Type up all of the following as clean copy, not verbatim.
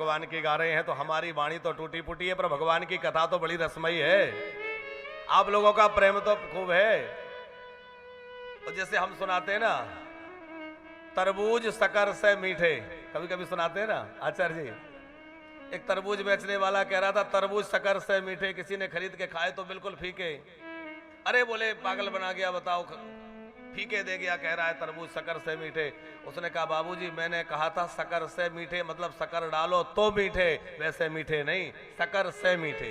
भगवान की गा रहे हैं, तो हमारी वाणी तो टूटी फूटी है, पर भगवान की कथा तो बड़ी रसमयी है। आप लोगों का प्रेम तो खूब है। और जैसे हम सुनाते हैं ना, तरबूज शक्कर से मीठे, कभी कभी सुनाते हैं ना आचार्य जी। एक तरबूज बेचने वाला कह रहा था तरबूज शक्कर से मीठे, किसी ने खरीद के खाए तो बिल्कुल फीके। अरे बोले पागल बना गया, बताओ फीके दे गया, कह रहा है तरबूज शक्कर से मीठे। उसने कहा बाबूजी मैंने कहा था शक्कर से मीठे, मतलब शक्कर डालो तो मीठे, वैसे मीठे नहीं, शक्कर से मीठे।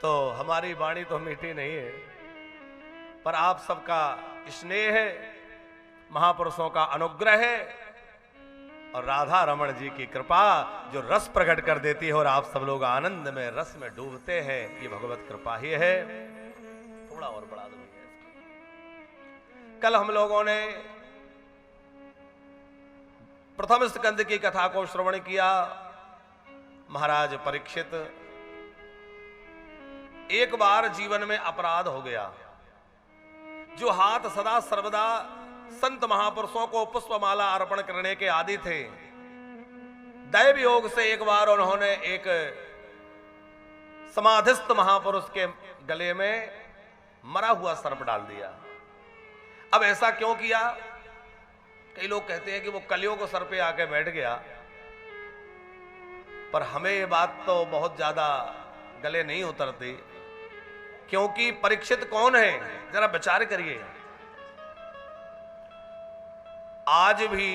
तो हमारी वाणी तो मीठी नहीं है, पर आप सबका स्नेह है, महापुरुषों का अनुग्रह है और राधा रमण जी की कृपा जो रस प्रकट कर देती है और आप सब लोग आनंद में रस में डूबते हैं, ये भगवत कृपा ही है। थोड़ा और बढ़ा दो। कल हम लोगों ने प्रथम स्कंद की कथा को श्रवण किया। महाराज परीक्षित, एक बार जीवन में अपराध हो गया। जो हाथ सदा सर्वदा संत महापुरुषों को पुष्पमाला अर्पण करने के आदि थे, दैव योग से एक बार उन्होंने एक समाधिस्थ महापुरुष के गले में मरा हुआ सर्प डाल दिया। अब ऐसा क्यों किया? कई लोग कहते हैं कि वो कलियों को सर पे आके बैठ गया, पर हमें ये बात तो बहुत ज्यादा गले नहीं उतरती, क्योंकि परीक्षित कौन है जरा विचार करिए। आज भी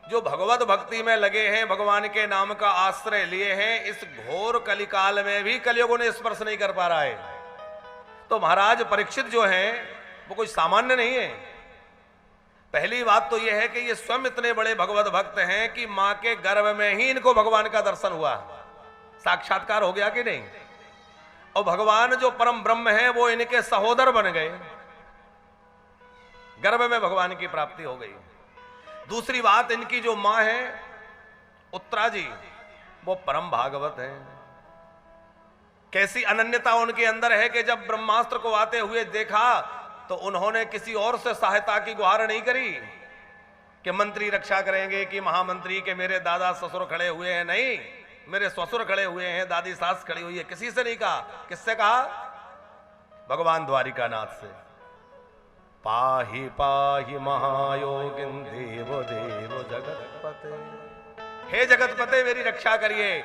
जो भगवत भक्ति में लगे हैं, भगवान के नाम का आश्रय लिए हैं, इस घोर कलिकाल में भी कलियुग ने स्पर्श नहीं कर पा रहा है। तो महाराज परीक्षित जो हैं वो कोई सामान्य नहीं है। पहली बात तो यह है कि ये स्वयं इतने बड़े भगवत भक्त हैं कि मां के गर्भ में ही इनको भगवान का दर्शन हुआ, साक्षात्कार हो गया कि नहीं। और भगवान जो परम ब्रह्म है वो इनके सहोदर बन गए, गर्भ में भगवान की प्राप्ति हो गई। दूसरी बात, इनकी जो मां है उत्तरा जी, वो परम भागवत है। कैसी अनन्यता उनके अंदर है कि जब ब्रह्मास्त्र को आते हुए देखा तो उन्होंने किसी और से सहायता की गुहार नहीं करी कि मंत्री रक्षा करेंगे, कि महामंत्री के मेरे दादा ससुर खड़े हुए हैं, नहीं, मेरे ससुर खड़े हुए हैं, दादी सास खड़ी हुई है, किसी से नहीं कहा। किससे कहा? भगवान द्वारिकानाथ से। पाहि पाहि महायोगिन देव देव जगतपते, हे जगतपते मेरी रक्षा करिए।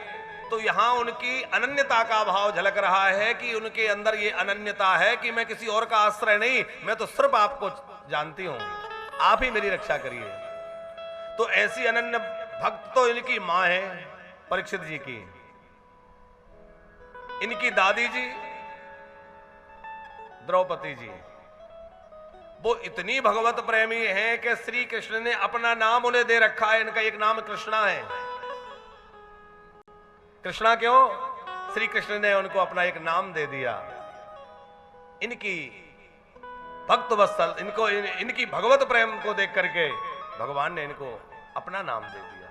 तो यहां उनकी अनन्यता का भाव झलक रहा है कि उनके अंदर ये अनन्यता है कि मैं किसी और का आश्रय नहीं, मैं तो सिर्फ आपको जानती हूं, आप ही मेरी रक्षा करिए। तो ऐसी अनन्य भक्त तो इनकी मां है परीक्षित जी की। इनकी दादी जी द्रौपदी जी, वो इतनी भगवत प्रेमी हैं कि श्री कृष्ण ने अपना नाम उन्हें दे रखा है। इनका एक नाम कृष्णा है। कृष्णा क्यों? श्री कृष्ण ने उनको अपना एक नाम दे दिया। इनकी भक्त वत्सल, इनको इनकी भगवत प्रेम को देख करके भगवान ने इनको अपना नाम दे दिया।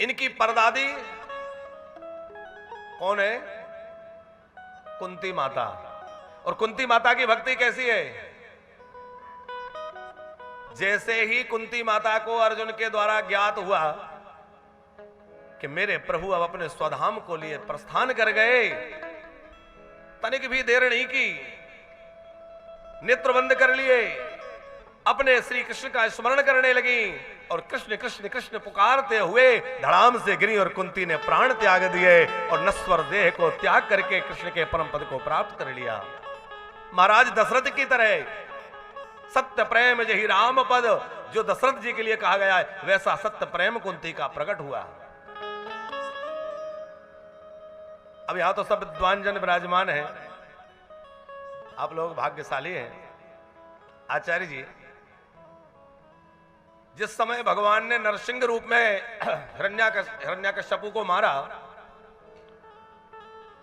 इनकी परदादी कौन है? कुंती माता। और कुंती माता की भक्ति कैसी है? जैसे ही कुंती माता को अर्जुन के द्वारा ज्ञात हुआ कि मेरे प्रभु अब अपने स्वधाम को लिए प्रस्थान कर गए, तनिक भी देर नहीं की, नेत्र बंद कर लिए, अपने श्री कृष्ण का स्मरण करने लगी और कृष्ण कृष्ण कृष्ण पुकारते हुए धड़ाम से गिरी और कुंती ने प्राण त्याग दिए और नश्वर देह को त्याग करके कृष्ण के परम पद को प्राप्त कर लिया। महाराज दशरथ की तरह सत्य प्रेम जही राम पद, जो दशरथ जी के लिए कहा गया है, वैसा सत्य प्रेम कुंती का प्रकट हुआ। अब यहां तो सब विद्वान जन विराजमान है, आप लोग भाग्यशाली हैं। आचार्य जी, जिस समय भगवान ने नरसिंह रूप में हिरण्याकश्यपु को मारा,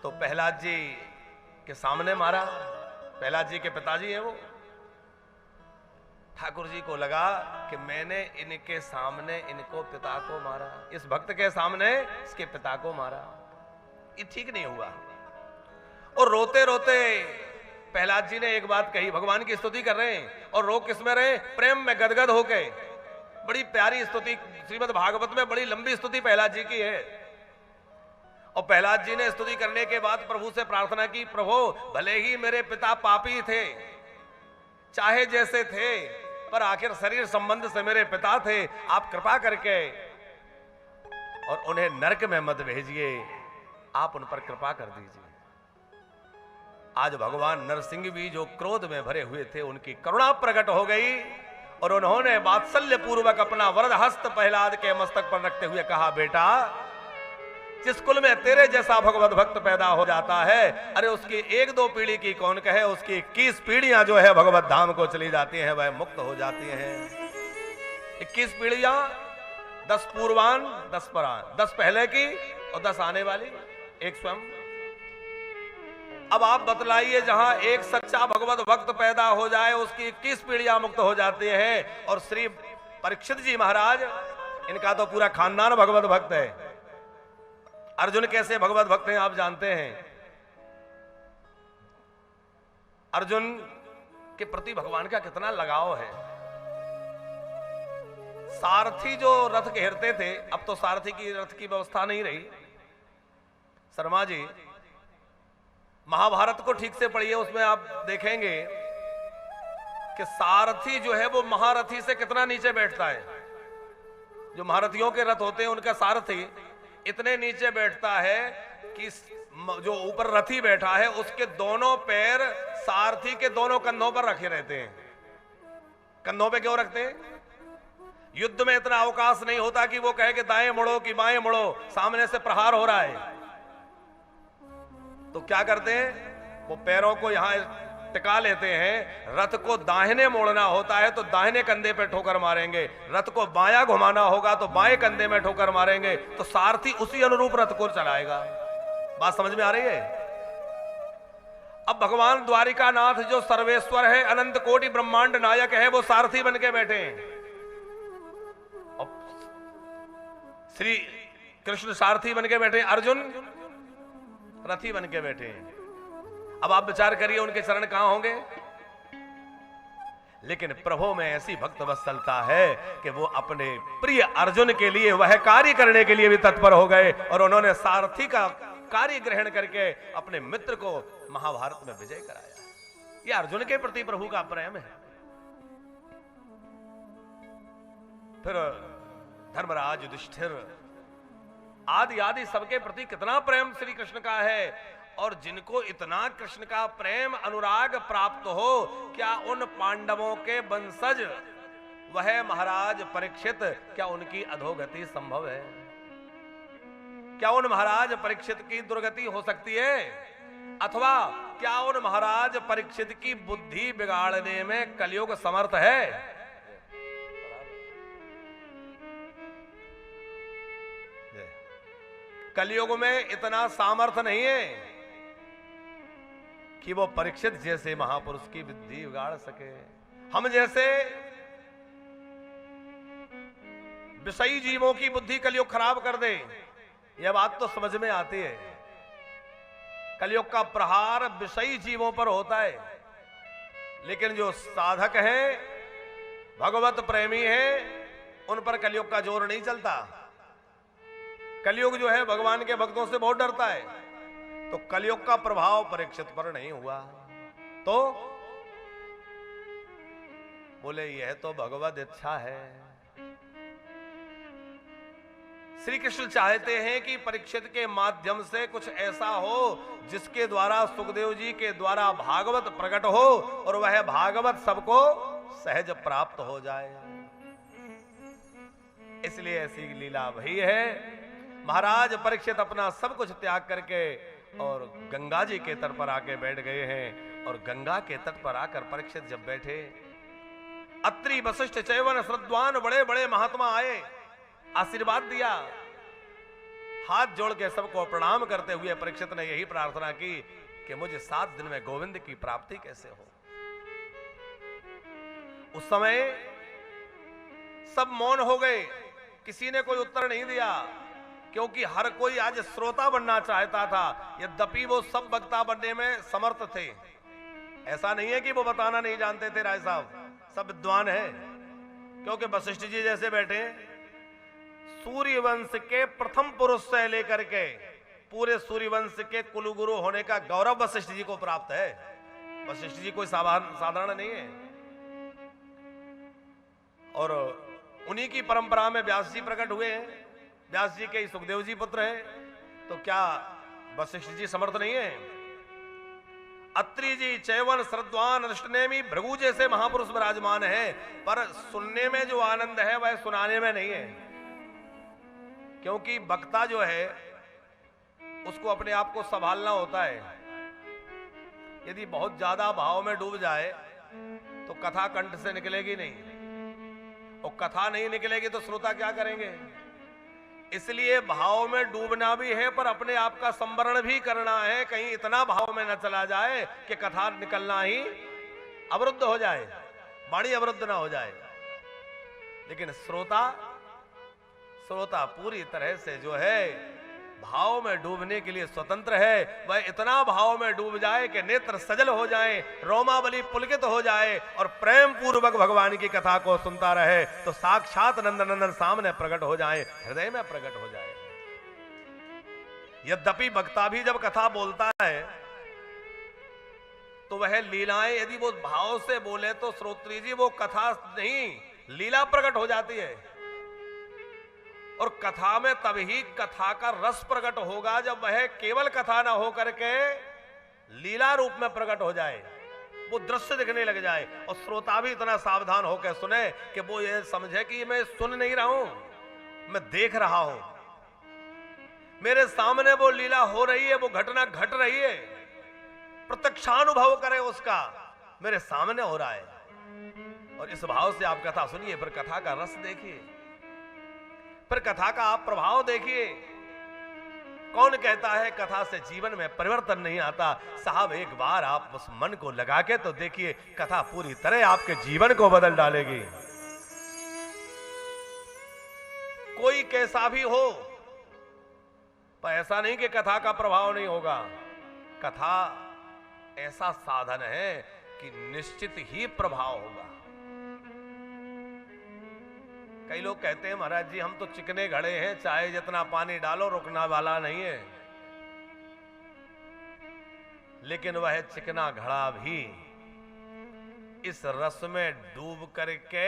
तो प्रहलाद जी के सामने मारा। प्रहलाद जी के पिताजी हैं वो। ठाकुर जी को लगा कि मैंने इनके सामने इनको पिता को मारा, इस भक्त के सामने इसके पिता को मारा, ये ठीक नहीं हुआ। और रोते रोते प्रहलाद जी ने एक बात कही, भगवान की स्तुति कर रहे हैं और रो किस में रहे? प्रेम में गदगद होके। बड़ी प्यारी स्तुति श्रीमद् भागवत में बड़ी लंबी स्तुति प्रहलाद जी की है। और प्रहलाद जी ने स्तुति करने के बाद प्रभु से प्रार्थना की, प्रभु भले ही मेरे पिता पापी थे, चाहे जैसे थे, पर आखिर शरीर संबंध से मेरे पिता थे, आप कृपा करके और उन्हें नरक में मत भेजिए, आप उन पर कृपा कर दीजिए। आज भगवान नरसिंह भी जो क्रोध में भरे हुए थे, उनकी करुणा प्रकट हो गई और उन्होंने वात्सल्य पूर्वक अपना वरद हस्त प्रहलाद के मस्तक पर रखते हुए कहा, बेटा जिस कुल में तेरे जैसा भगवत भक्त पैदा हो जाता है, अरे उसकी 1-2 पीढ़ी की कौन कहे, उसकी 21 पीढ़ियां जो है भगवत धाम को चली जाती हैं, वह मुक्त हो जाती हैं। 21 पीढ़ियां, 10 पूर्वान 10 परान, 10 पहले की और 10 आने वाली, एक स्वयं। अब आप बतलाइए, जहां एक सच्चा भगवत भक्त पैदा हो जाए उसकी 21 पीढ़ियां मुक्त हो जाती है। और श्री परीक्षित जी महाराज, इनका तो पूरा खानदान भगवत भक्त है। अर्जुन कैसे भगवत भक्त हैं आप जानते हैं। अर्जुन के प्रति भगवान का कितना लगाव है। सारथी जो रथ घेरते थे, अब तो सारथी की रथ की व्यवस्था नहीं रही। शर्मा जी महाभारत को ठीक से पढ़िए, उसमें आप देखेंगे कि सारथी जो है वो महारथी से कितना नीचे बैठता है। जो महारथियों के रथ होते हैं उनका सारथी इतने नीचे बैठता है कि जो ऊपर रथी बैठा है उसके दोनों पैर सारथी के दोनों कंधों पर रखे रहते हैं। कंधों पे क्यों रखते हैं? युद्ध में इतना अवकाश नहीं होता कि वो कहे कि दाएं मुड़ो कि बाएं मुड़ो, सामने से प्रहार हो रहा है। तो क्या करते हैं, वो पैरों को यहां टिका लेते हैं। रथ को दाहिने मोड़ना होता है तो दाहिने कंधे पे ठोकर मारेंगे, रथ को बायां घुमाना होगा तो बाएं कंधे में ठोकर मारेंगे। तो सारथी उसी अनुरूप रथ को चलाएगा। बात समझ में आ रही है? अब भगवान द्वारिकानाथ जो सर्वेश्वर है, अनंत कोटि ब्रह्मांड नायक है, वो सारथी बन के बैठे हैं। श्री कृष्ण सारथी बन के बैठे, अर्जुन रथी बन के बैठे हैं। अब आप विचार करिए उनके चरण कहां होंगे। लेकिन प्रभु में ऐसी भक्त वत्सलता है कि वो अपने प्रिय अर्जुन के लिए वह कार्य करने के लिए भी तत्पर हो गए और उन्होंने सारथी का कार्य ग्रहण करके अपने मित्र को महाभारत में विजय कराया। यह अर्जुन के प्रति प्रभु का प्रेम है। फिर धर्मराज, युधिष्ठिर आदि आदि सबके प्रति कितना प्रेम श्री कृष्ण का है। और जिनको इतना कृष्ण का प्रेम अनुराग प्राप्त हो, क्या उन पांडवों के वंशज वह महाराज परीक्षित, क्या उनकी अधोगति संभव है? क्या उन महाराज परीक्षित की दुर्गति हो सकती है? अथवा क्या उन महाराज परीक्षित की बुद्धि बिगाड़ने में कलयुग समर्थ है? कलयुग में इतना सामर्थ्य नहीं है कि वो परीक्षित जैसे महापुरुष की बुद्धि बिगाड़ सके। हम जैसे विषयी जीवों की बुद्धि कलयुग खराब कर दे, यह बात तो समझ में आती है। कलयुग का प्रहार विषयी जीवों पर होता है, लेकिन जो साधक हैं, भगवत प्रेमी हैं, उन पर कलयुग का जोर नहीं चलता। कलयुग जो है भगवान के भक्तों से बहुत डरता है। तो कलयुग का प्रभाव परीक्षित पर नहीं हुआ। तो बोले यह तो भगवत इच्छा है। श्री कृष्ण चाहते हैं कि परीक्षित के माध्यम से कुछ ऐसा हो जिसके द्वारा सुखदेव जी के द्वारा भागवत प्रकट हो और वह भागवत सबको सहज प्राप्त हो जाए। इसलिए ऐसी लीला भई है। महाराज परीक्षित अपना सब कुछ त्याग करके और गंगा जी के तट पर आके बैठ गए हैं। और गंगा के तट पर आकर परीक्षित जब बैठे, अत्रि वशिष्ठ चैवन श्रद्धान बड़े बड़े महात्मा आए, आशीर्वाद दिया। हाथ जोड़ के सबको प्रणाम करते हुए परीक्षित ने यही प्रार्थना की कि मुझे 7 दिन में गोविंद की प्राप्ति कैसे हो। उस समय सब मौन हो गए, किसी ने कोई उत्तर नहीं दिया, क्योंकि हर कोई आज श्रोता बनना चाहता था। यद्यपि वो सब वक्ता बनने में समर्थ थे। ऐसा नहीं है कि वो बताना नहीं जानते थे। राय साहब सब विद्वान है, क्योंकि वशिष्ठ जी जैसे बैठे सूर्य वंश के प्रथम पुरुष से लेकर के पूरे सूर्य वंश के कुलगुरु होने का गौरव वशिष्ठ जी को प्राप्त है। वशिष्ठ जी कोई साधारण नहीं है। और उन्हीं की परंपरा में व्यास जी प्रकट हुए हैं। व्यास जी के सुखदेव जी पुत्र हैं, तो क्या वशिष्ठ जी समर्थ नहीं है? अत्रि जी, चैवन, श्रद्धान, अष्टनेमी, भृगु जैसे महापुरुष विराजमान है, पर सुनने में जो आनंद है वह सुनाने में नहीं है। क्योंकि वक्ता जो है उसको अपने आप को संभालना होता है। यदि बहुत ज्यादा भाव में डूब जाए तो कथा कंठ से निकलेगी नहीं, और कथा नहीं निकलेगी तो श्रोता क्या करेंगे? इसलिए भाव में डूबना भी है, पर अपने आप का संवरण भी करना है, कहीं इतना भाव में न चला जाए कि कथा निकलना ही अवरुद्ध हो जाए, वाणी अवरुद्ध ना हो जाए। लेकिन श्रोता पूरी तरह से जो है भाव में डूबने के लिए स्वतंत्र है। वह इतना भाव में डूब जाए कि नेत्र सजल हो जाए, रोमावली पुलकित हो जाए और प्रेम पूर्वक भगवान की कथा को सुनता रहे, तो साक्षात नंदनंदन सामने प्रकट हो जाए, हृदय में प्रकट हो जाए। यद्यपि वक्ता भी जब कथा बोलता है तो वह लीलाएं यदि वो भाव से बोले तो श्रोत्री जी वो कथा नहीं, लीला प्रकट हो जाती है। और कथा में तभी कथा का रस प्रकट होगा जब वह केवल कथा ना हो करके लीला रूप में प्रकट हो जाए, वो दृश्य दिखने लग जाए, और श्रोता भी इतना सावधान होकर सुने कि वो ये समझे कि मैं सुन नहीं रहा हूं, मैं देख रहा हूं, मेरे सामने वो लीला हो रही है, वो घटना घट रही है, प्रत्यक्षानुभव करे उसका, मेरे सामने हो रहा है। और इस भाव से आप कथा सुनिए, फिर कथा का रस देखिए, फिर कथा का आप प्रभाव देखिए। कौन कहता है कथा से जीवन में परिवर्तन नहीं आता? साहब एक बार आप उस मन को लगा के तो देखिए, कथा पूरी तरह आपके जीवन को बदल डालेगी। कोई कैसा भी हो, पर ऐसा नहीं कि कथा का प्रभाव नहीं होगा। कथा ऐसा साधन है कि निश्चित ही प्रभाव होगा। कई लोग कहते हैं महाराज जी हम तो चिकने घड़े हैं, चाहे जितना पानी डालो रुकना वाला नहीं है। लेकिन वह चिकना घड़ा भी इस रस में डूब करके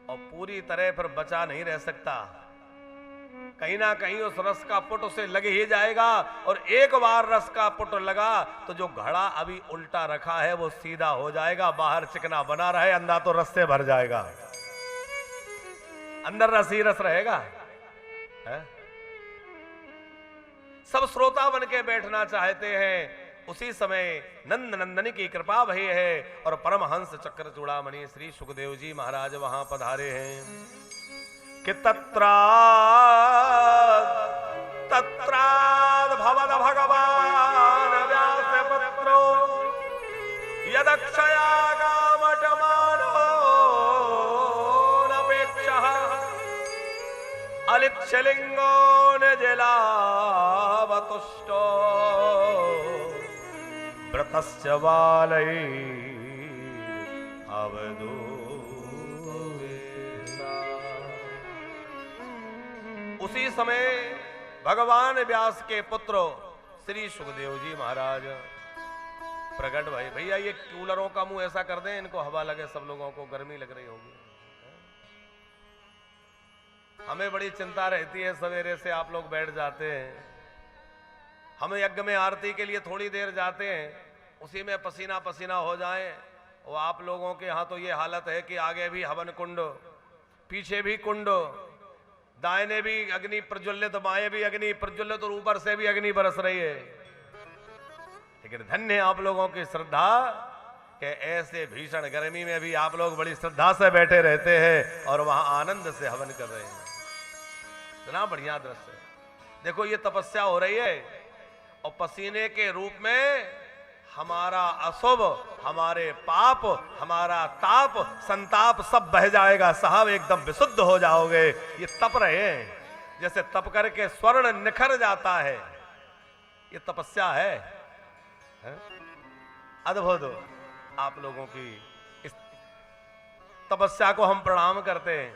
और पूरी तरह फिर बचा नहीं रह सकता। कहीं ना कहीं उस रस का पुट उसे लग ही जाएगा, और एक बार रस का पुट लगा तो जो घड़ा अभी उल्टा रखा है वो सीधा हो जाएगा। बाहर चिकना बना रहे, अंदर तो रस से भर जाएगा, अंदर रस ही रस रहेगा है? सब श्रोता बन के बैठना चाहते हैं। उसी समय नंद नंदन की कृपा भई है और परमहंस चक्र चूड़ामणि श्री सुखदेव जी महाराज वहां पधारे हैं कि तत्राद भवद भगवान व्यास पत्रो यदक्षया गामटमानो अलिच्छलिंगो निजलावतुष्टो व्रतस्य बालै अवधू। उसी समय भगवान व्यास के पुत्र श्री सुखदेव जी महाराज प्रकट भई। भैया ये कूलरों का मुंह ऐसा कर दें, इनको हवा लगे, सब लोगों को गर्मी लग रही होगी। हमें बड़ी चिंता रहती है, सवेरे से आप लोग बैठ जाते हैं, हम यज्ञ में आरती के लिए थोड़ी देर जाते हैं, उसी में पसीना पसीना हो जाए। वो आप लोगों के यहाँ तो ये हालत है कि आगे भी हवन कुंड, पीछे भी कुंड, दाहिने भी अग्नि प्रज्वलित, बाएं भी अग्नि प्रज्वलित, और ऊपर से भी अग्नि बरस रही है। लेकिन धन्य आप लोगों की श्रद्धा कि ऐसे भीषण गर्मी में भी आप लोग बड़ी श्रद्धा से बैठे रहते हैं और वहां आनंद से हवन कर रहे हैं। इतना बढ़िया दृश्य है। देखो ये तपस्या हो रही है और पसीने के रूप में हमारा अशुभ, हमारे पाप, हमारा ताप, संताप सब बह जाएगा। साहब एकदम विशुद्ध हो जाओगे। ये तप रहे हैं, जैसे तप करके स्वर्ण निखर जाता है, ये तपस्या है? अद्भुत आप लोगों की तपस्या को हम प्रणाम करते हैं।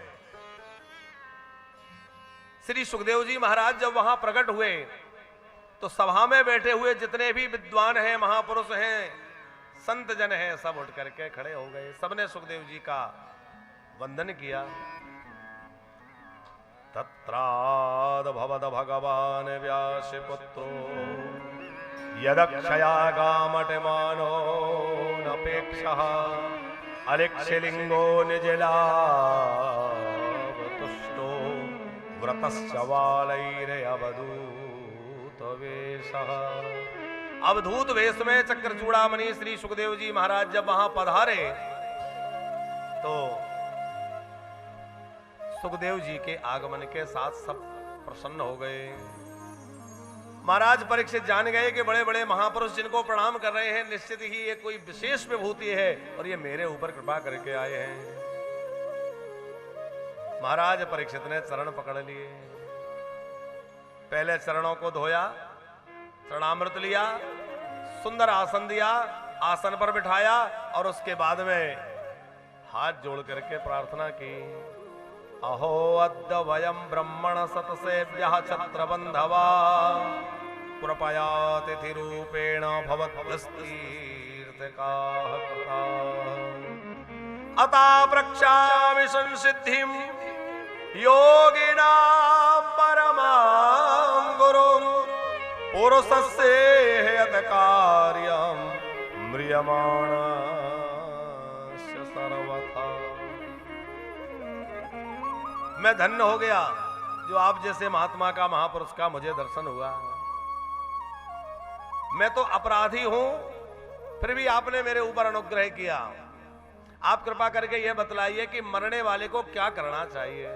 श्री सुखदेव जी महाराज जब वहां प्रकट हुए तो सभा में बैठे हुए जितने भी विद्वान हैं, महापुरुष हैं, संत जन हैं, सब उठ करके खड़े हो गए। सबने सुखदेव जी का वंदन किया। तत्राद भवद भगवान व्यास पुत्रो यदक्षयागामट मानो नपेक्षः अलिक्षलिंगो निजलावतुष्टो व्रतश्च वालैरवधूत वेशः। अवधूत वेश में चक्रचूड़ामणि श्री सुखदेव जी महाराज जब वहां पधारे तो सुखदेव जी के आगमन के साथ सब प्रसन्न हो गए। महाराज परीक्षित जान गए कि बड़े बड़े महापुरुष जिनको प्रणाम कर रहे हैं निश्चित ही ये कोई विशेष विभूति है और ये मेरे ऊपर कृपा करके आए हैं। महाराज परीक्षित ने चरण पकड़ लिए, पहले चरणों को धोया, चरणामृत लिया, सुंदर आसन दिया, आसन पर बिठाया और उसके बाद में हाथ जोड़ करके प्रार्थना की। अहो अद्य वयं ब्रह्मण सतसेव्यः छत्रबंधवा कृपया तिथि रूपेण भवद्भस्तीर्थकाः अता प्रक्षामि संसिद्धिं योगिनां परमां गुरुं पुरुषस्य यत् कार्यं म्रियमाणस्य सर्वथा। मैं धन्य हो गया जो आप जैसे महात्मा का, महापुरुष का मुझे दर्शन हुआ। मैं तो अपराधी हूं, फिर भी आपने मेरे ऊपर अनुग्रह किया। आप कृपा करके यह बतलाइए कि मरने वाले को क्या करना चाहिए।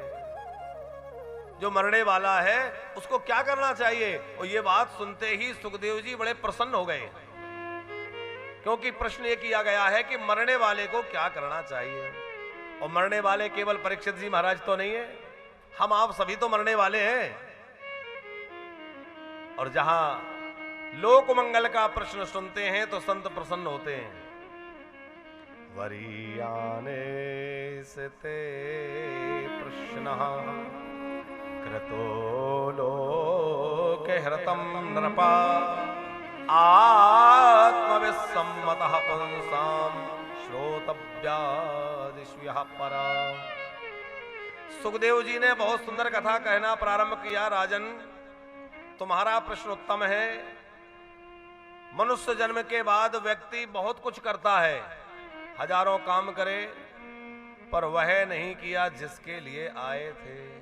जो मरने वाला है उसको क्या करना चाहिए। और ये बात सुनते ही सुखदेव जी बड़े प्रसन्न हो गए, क्योंकि प्रश्न ये किया गया है कि मरने वाले को क्या करना चाहिए। और मरने वाले केवल परीक्षित जी महाराज तो नहीं है, हम आप सभी तो मरने वाले हैं। और जहां लोक मंगल का प्रश्न सुनते हैं तो संत प्रसन्न होते हैं। वरीयाने से ते प्रश्न कृतो लोके हृतम नृपा आत्मविसम्मतः पुंसाम श्रोतव्यादिष्यः परा। सुखदेव जी ने बहुत सुंदर कथा कहना प्रारंभ किया। राजन, तुम्हारा प्रश्न उत्तम है। मनुष्य जन्म के बाद व्यक्ति बहुत कुछ करता है, हजारों काम करे, पर वह नहीं किया जिसके लिए आए थे।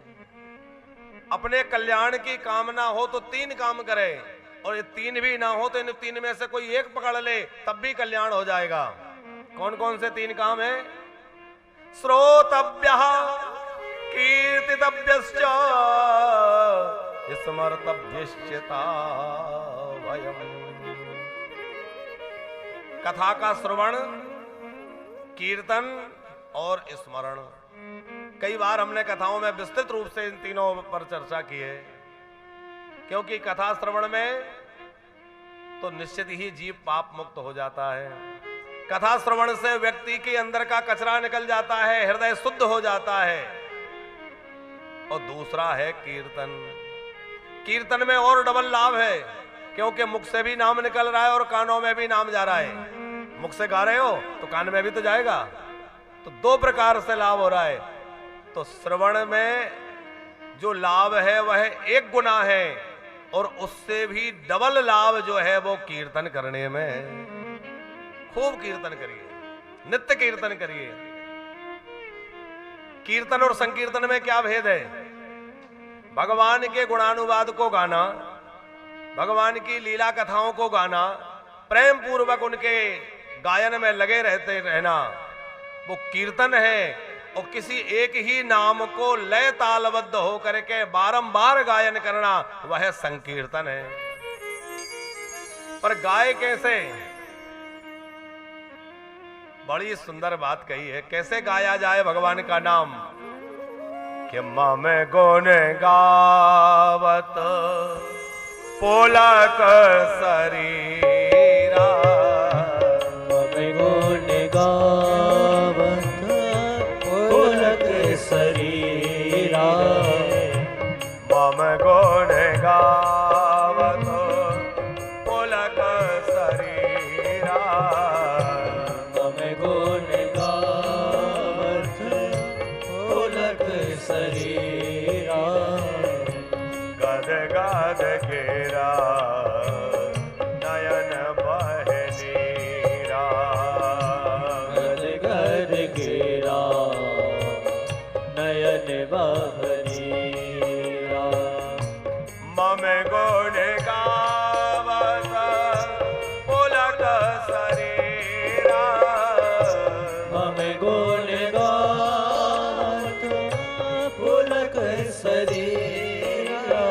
अपने कल्याण की कामना हो तो 3 काम करे, और ये 3 भी ना हो तो इन 3 में से कोई एक पकड़ ले तब भी कल्याण हो जाएगा। कौन कौन से 3 काम है? श्रोतव्यः कीर्तितव्यश्च स्मर्तव्यश्चितावयम्। कथा का श्रवण, कीर्तन और स्मरण। कई बार हमने कथाओं में विस्तृत रूप से इन तीनों पर चर्चा की है, क्योंकि कथा श्रवण में तो निश्चित ही जीव पाप मुक्त हो जाता है। कथा श्रवण से व्यक्ति के अंदर का कचरा निकल जाता है, हृदय शुद्ध हो जाता है। और दूसरा है कीर्तन। कीर्तन में और डबल लाभ है, क्योंकि मुख से भी नाम निकल रहा है और कानों में भी नाम जा रहा है। मुख से गा रहे हो तो कान में भी तो जाएगा, तो 2 प्रकार से लाभ हो रहा है। तो श्रवण में जो लाभ है वह 1 गुना है, और उससे भी डबल लाभ जो है वो कीर्तन करने में। खूब कीर्तन करिए, नित्य कीर्तन करिए। कीर्तन और संकीर्तन में क्या भेद है? भगवान के गुणानुवाद को गाना, भगवान की लीला कथाओं को गाना, प्रेम पूर्वक उनके गायन में लगे रहते रहना, वो कीर्तन है। और किसी एक ही नाम को लय तालबद्ध होकर के बारंबार गायन करना वह संकीर्तन है। पर गाय कैसे? बड़ी सुंदर बात कही है। कैसे गाया जाए भगवान का नाम? कि मम गुण गावत पोलक शरीरा, मम गुण गावत मम गुण गावत पुलक शरीरा, मम गुण गावत पुलक शरीरा, गद गद घेरा नयन बह नीरा, गद गद घेरा नयन बह नीरा, मम गुण गावत पुलक शरीरा, मम गुण गावत पुलक शरीरा।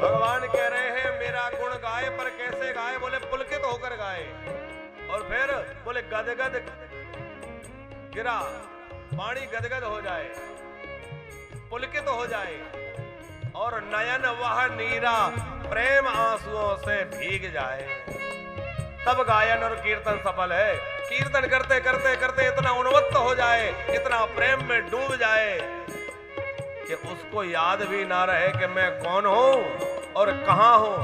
भगवान कह रहे हैं मेरा गुण गाए, पर कैसे गाए? बोले पुलकित होकर गाए। और फिर बोले गदगद गिरा, वाणी गदगद हो जाए, पुलकित हो जाए, और नयन वह नीरा प्रेम आंसुओं से भीग जाए। तब गायन और कीर्तन सफल है। कीर्तन करते करते करते इतना उन्मत्त हो जाए, इतना प्रेम में डूब जाए कि उसको याद भी ना रहे कि मैं कौन हूं और कहां हूं।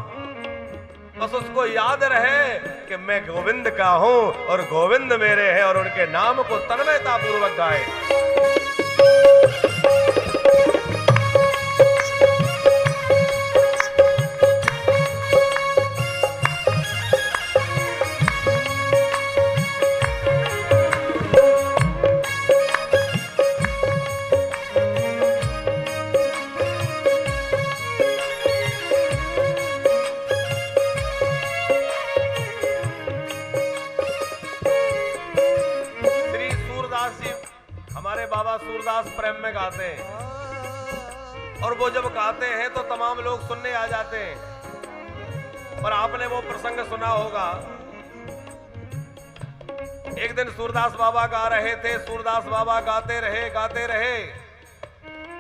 बस उसको याद रहे कि मैं गोविंद का हूं और गोविंद मेरे हैं, और उनके नाम को तन्मयता पूर्वक गाए। हमारे बाबा सूरदास प्रेम में गाते हैं, और वो जब गाते हैं तो तमाम लोग सुनने आ जाते हैं। पर आपने वो प्रसंग सुना होगा, एक दिन सूरदास बाबा गा रहे थे, सूरदास बाबा गाते रहे,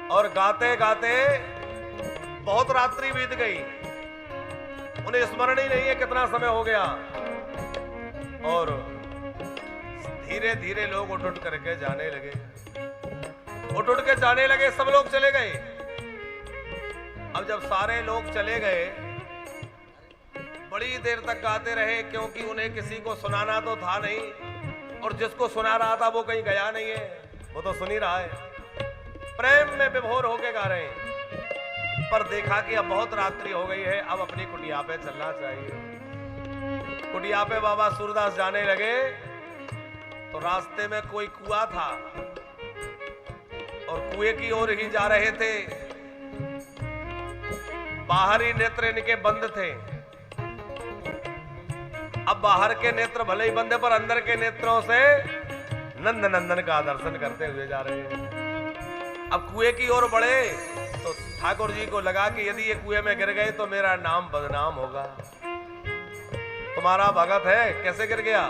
और गाते गाते बहुत रात्रि बीत गई, उन्हें स्मरण ही नहीं है कितना समय हो गया। और धीरे धीरे लोग उठ उठ करके जाने लगे, उठ उठ के जाने लगे, सब लोग चले गए। अब जब सारे लोग चले गए, बड़ी देर तक गाते रहे, क्योंकि उन्हें किसी को सुनाना तो था नहीं, और जिसको सुना रहा था वो कहीं गया नहीं है, वो तो सुन ही रहा है, प्रेम में विभोर होके गा रहे हैं। पर देखा कि अब बहुत रात्रि हो गई है, अब अपनी कुटिया पे चलना चाहिए। कुटिया पे बाबा सूरदास जाने लगे तो रास्ते में कोई कुआं था, और कुएं की ओर ही जा रहे थे। बाहरी नेत्र इनके बंद थे। अब बाहर के नेत्र भले ही बंद है, पर अंदर के नेत्रों से नंद नंदन का दर्शन करते हुए जा रहे हैं। अब कुएं की ओर बढ़े तो ठाकुर जी को लगा कि यदि ये कुएं में गिर गए तो मेरा नाम बदनाम होगा। तुम्हारा भगत है, कैसे गिर गया?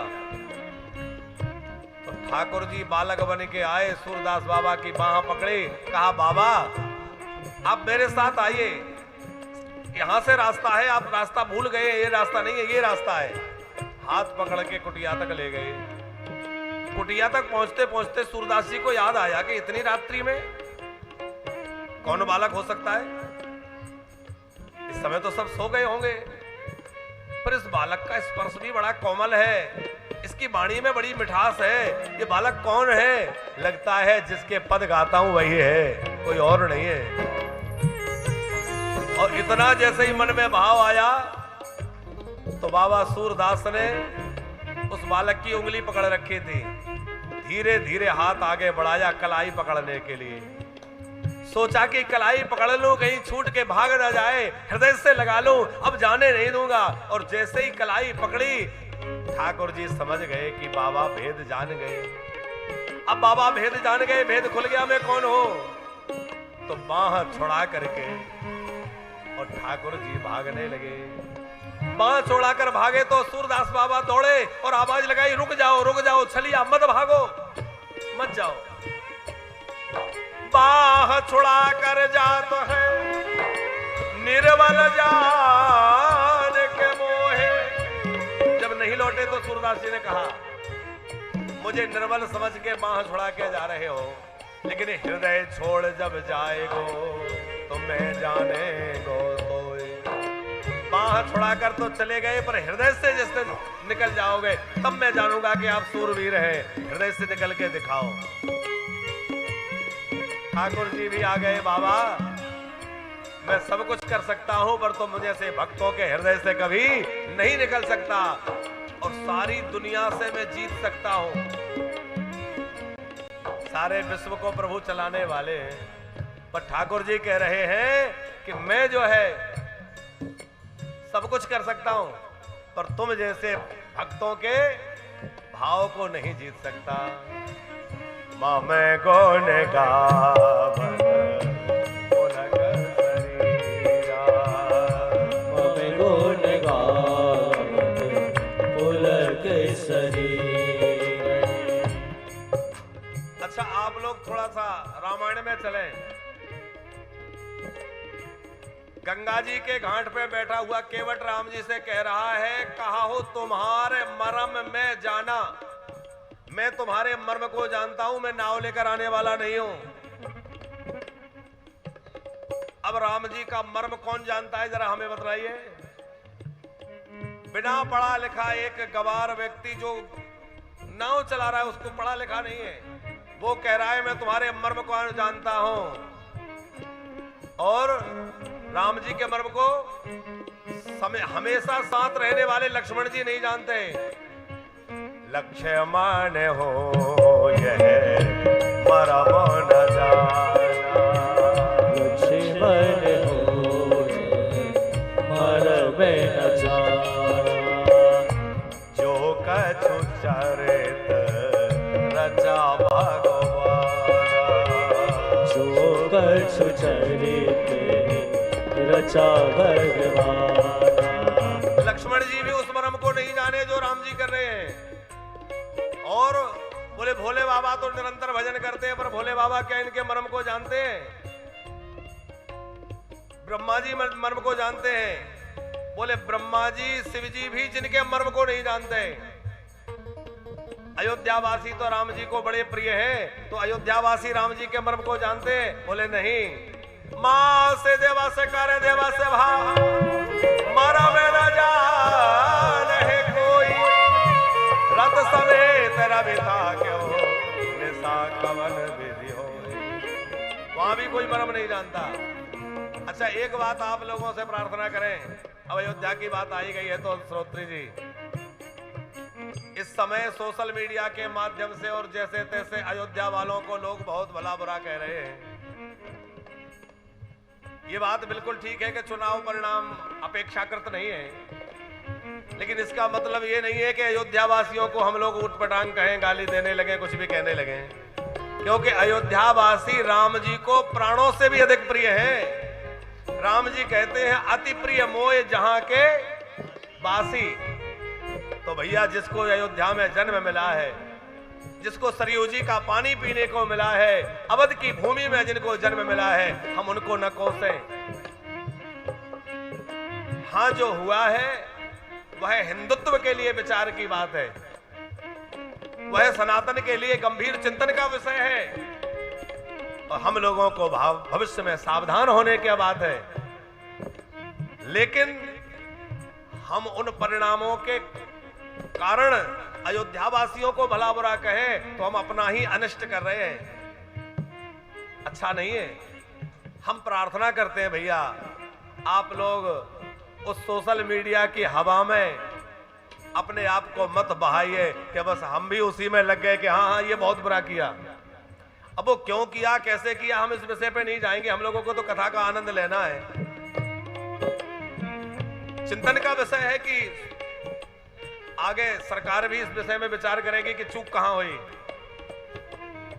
ठाकुर जी बालक बन के आए, सूरदास बाबा की बाह पकड़ी, कहा बाबा आप मेरे साथ आइए, यहां से रास्ता है, आप रास्ता भूल गए, ये रास्ता नहीं है, ये रास्ता है। हाथ पकड़ के कुटिया तक ले गए। कुटिया तक पहुंचते पहुंचते सूरदास जी को याद आया कि इतनी रात्रि में कौन बालक हो सकता है? इस समय तो सब सो गए होंगे, पर इस बालक का स्पर्श भी बड़ा कोमल है, इसकी वाणी में बड़ी मिठास है। ये बालक कौन है? लगता है जिसके पद गाता हूं वही है, कोई और नहीं है। और इतना जैसे ही मन में भाव आया तो बाबा सूरदास ने उस बालक की उंगली पकड़ रखी थी, धीरे धीरे हाथ आगे बढ़ाया कलाई पकड़ने के लिए। सोचा कि कलाई पकड़ लूं, कहीं छूट के भाग ना जाए, हृदय से लगा लूं, अब जाने नहीं दूंगा। और जैसे ही कलाई पकड़ी, ठाकुर जी समझ गए कि बाबा भेद जान गए। अब बाबा भेद जान गए, भेद खुल गया, मैं कौन हूं। तो बाह छुड़ा करके और ठाकुर जी भागने लगे। बाह छोड़ाकर भागे तो सूरदास बाबा दौड़े और आवाज लगाई, रुक जाओ छलिया, मत भागो, मत जाओ। बाह छुड़ा कर जात है निर्बल जान के मोहे। जब नहीं लौटे तो सूरदास जी ने कहा, मुझे निर्बल समझ के बाह छुड़ा के जा रहे हो, लेकिन हृदय छोड़ जब जाएगो तुम्हें जाने गो कोई। बाह छुड़ाकर तो चले गए, पर हृदय से जिस दिन निकल जाओगे तब मैं जानूंगा कि आप सूरवीर हैं। हृदय से निकल के दिखाओ। ठाकुर जी भी आ गए। बाबा मैं सब कुछ कर सकता हूं, पर तुम मुझे से भक्तों के हृदय से कभी नहीं निकल सकता, और सारी दुनिया से मैं जीत सकता हूं। सारे विश्व को प्रभु चलाने वाले हैं, पर ठाकुर जी कह रहे हैं कि मैं जो है सब कुछ कर सकता हूं, पर तुम जैसे भक्तों के भाव को नहीं जीत सकता। मां मैं गुण गावन पुलक शरीरा, मां मैं गुण गावन पुलक शरीर। अच्छा आप लोग थोड़ा सा रामायण में चलें। गंगा जी के घाट पे बैठा हुआ केवट राम जी से कह रहा है, कहा हो तुम्हारे मर्म में जाना। मैं तुम्हारे मर्म को जानता हूं, मैं नाव लेकर आने वाला नहीं हूं। अब राम जी का मर्म कौन जानता है, जरा हमें बतलाइए। बिना पढ़ा लिखा एक गवार व्यक्ति जो नाव चला रहा है, उसको पढ़ा लिखा नहीं है, वो कह रहा है मैं तुम्हारे मर्म को जानता हूं। और राम जी के मर्म को हमेशा साथ रहने वाले लक्ष्मण जी नहीं जानते। लक्ष्मण हो यह मर्म न जाना, लक्ष्मण हो मर्म न जाना। जो कछु चरित रचा भगवाना, जो कछु चरित रचा भगवाना। लक्ष्मण जी भी उस मर्म को नहीं जाने जो राम जी कर रहे हैं। और बोले भोले बाबा तो निरंतर भजन करते हैं, पर भोले बाबा क्या इनके मर्म को जानते हैं? ब्रह्मा जी मर्म को जानते हैं। बोले ब्रह्मा जी शिव जी भी जिनके मर्म को नहीं जानते। अयोध्यावासी तो राम जी को बड़े प्रिय हैं, तो अयोध्यावासी राम जी के मर्म को जानते हैं? बोले नहीं। मां से देवा से करे देवा से भाव, मर्म न जाने कोई। रत समेत रविता क्यों निशा कवन विधि हो। वहां भी कोई मर्म नहीं जानता। अच्छा एक बात आप लोगों से प्रार्थना करें। अब अयोध्या की बात आई गई है तो श्रोत्री जी, इस समय सोशल मीडिया के माध्यम से और जैसे तैसे अयोध्या वालों को लोग बहुत भला बुरा कह रहे हैं। ये बात बिल्कुल ठीक है कि चुनाव परिणाम अपेक्षाकृत नहीं है, लेकिन इसका मतलब ये नहीं है कि अयोध्या वासियों को हम लोग ऊटपटांग कहें, गाली देने लगे, कुछ भी कहने लगे, क्योंकि अयोध्या वासी राम जी को प्राणों से भी अधिक प्रिय है। राम जी कहते हैं अति प्रिय मोय जहां के वासी। तो भैया जिसको अयोध्या में जन्म मिला है, जिसको सरयू जी का पानी पीने को मिला है, अवध की भूमि में जिनको जन्म मिला है, हम उनको न कोसें। हाँ जो हुआ है वह हिंदुत्व के लिए विचार की बात है, वह सनातन के लिए गंभीर चिंतन का विषय है, और हम लोगों को भविष्य में सावधान होने की बात है। लेकिन हम उन परिणामों के कारण अयोध्या वासियों को भला बुरा कहें तो हम अपना ही अनिष्ट कर रहे हैं, अच्छा नहीं है। हम प्रार्थना करते हैं भैया आप लोग उस सोशल मीडिया की हवा में अपने आप को मत बहाइए कि बस हम भी उसी में लग गए कि हाँ हाँ ये बहुत बुरा किया। अब वो क्यों किया, कैसे किया, हम इस विषय पे नहीं जाएंगे। हम लोगों को तो कथा का आनंद लेना है। चिंतन का विषय है कि आगे सरकार भी इस विषय में विचार करेगी कि चूक कहां हुई,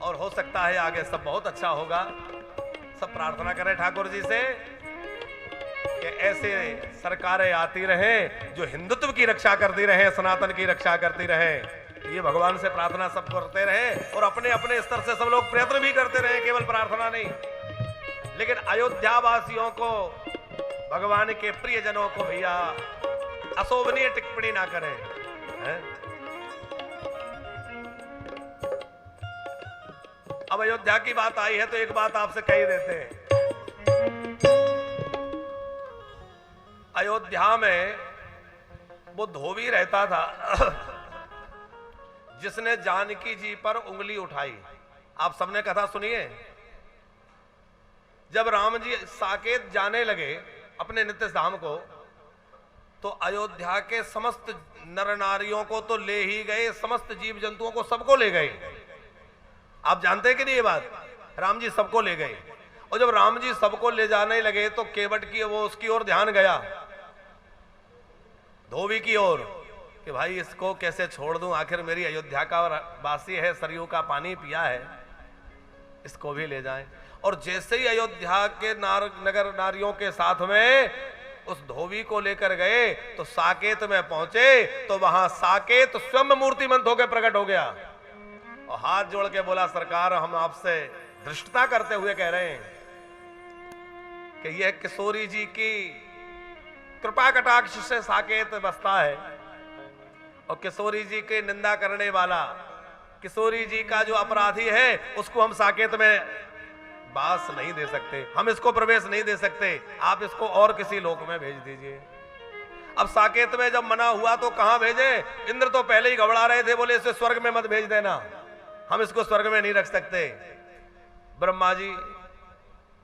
और हो सकता है आगे सब बहुत अच्छा होगा। सब प्रार्थना करें ठाकुर जी से कि ऐसे सरकारें आती रहें जो हिंदुत्व की रक्षा करती रहें, सनातन की रक्षा करती रहें। ये भगवान से प्रार्थना सब करते रहें और अपने अपने स्तर से सब लोग प्रयत्न भी करते रहें, केवल प्रार्थना नहीं। लेकिन अयोध्या वासियों को, भगवान के प्रियजनों को भैया अशोभनीय टिप्पणी ना करें। अब अयोध्या की बात आई है तो एक बात आपसे कह ही देते हैं। अयोध्या में वो धोबी रहता था जिसने जानकी जी पर उंगली उठाई। आप सबने कथा सुनिए। जब राम जी साकेत जाने लगे अपने नित्य धाम को, तो अयोध्या के समस्त नर नारियों को तो ले ही गए, समस्त जीव जंतुओं को सबको ले गए। आप जानते हैं कि नहीं ये बात? राम जी सबको ले गए। और जब राम जी सबको ले जाने लगे तो केवट की वो उसकी ओर ध्यान गया, धोबी की ओर, कि भाई इसको कैसे छोड़ दूं, आखिर मेरी अयोध्या का वासी है, सरयू का पानी पिया है, इसको भी ले जाएं। और जैसे ही अयोध्या के नगर नारियों के साथ में उस धोबी को लेकर गए तो साकेत में पहुंचे तो वहां साकेत स्वयं मूर्तिमंत होकर प्रकट हो गया और हाथ जोड़ के बोला, सरकार हम आपसे धृष्टता करते हुए कह रहे हैं कि यह किशोरी जी की कृपा कटाक्ष से साकेत बसता है, और किशोरी जी की निंदा करने वाला, किशोरी जी का जो अपराधी है, उसको हम साकेत में वास नहीं दे सकते, हम इसको प्रवेश नहीं दे सकते, आप इसको और किसी लोक में भेज दीजिए। अब साकेत में जब मना हुआ तो कहां भेजे? इंद्र तो पहले ही घबरा रहे थे, बोले इसे स्वर्ग में मत भेज देना, हम इसको स्वर्ग में नहीं रख सकते। ब्रह्मा जी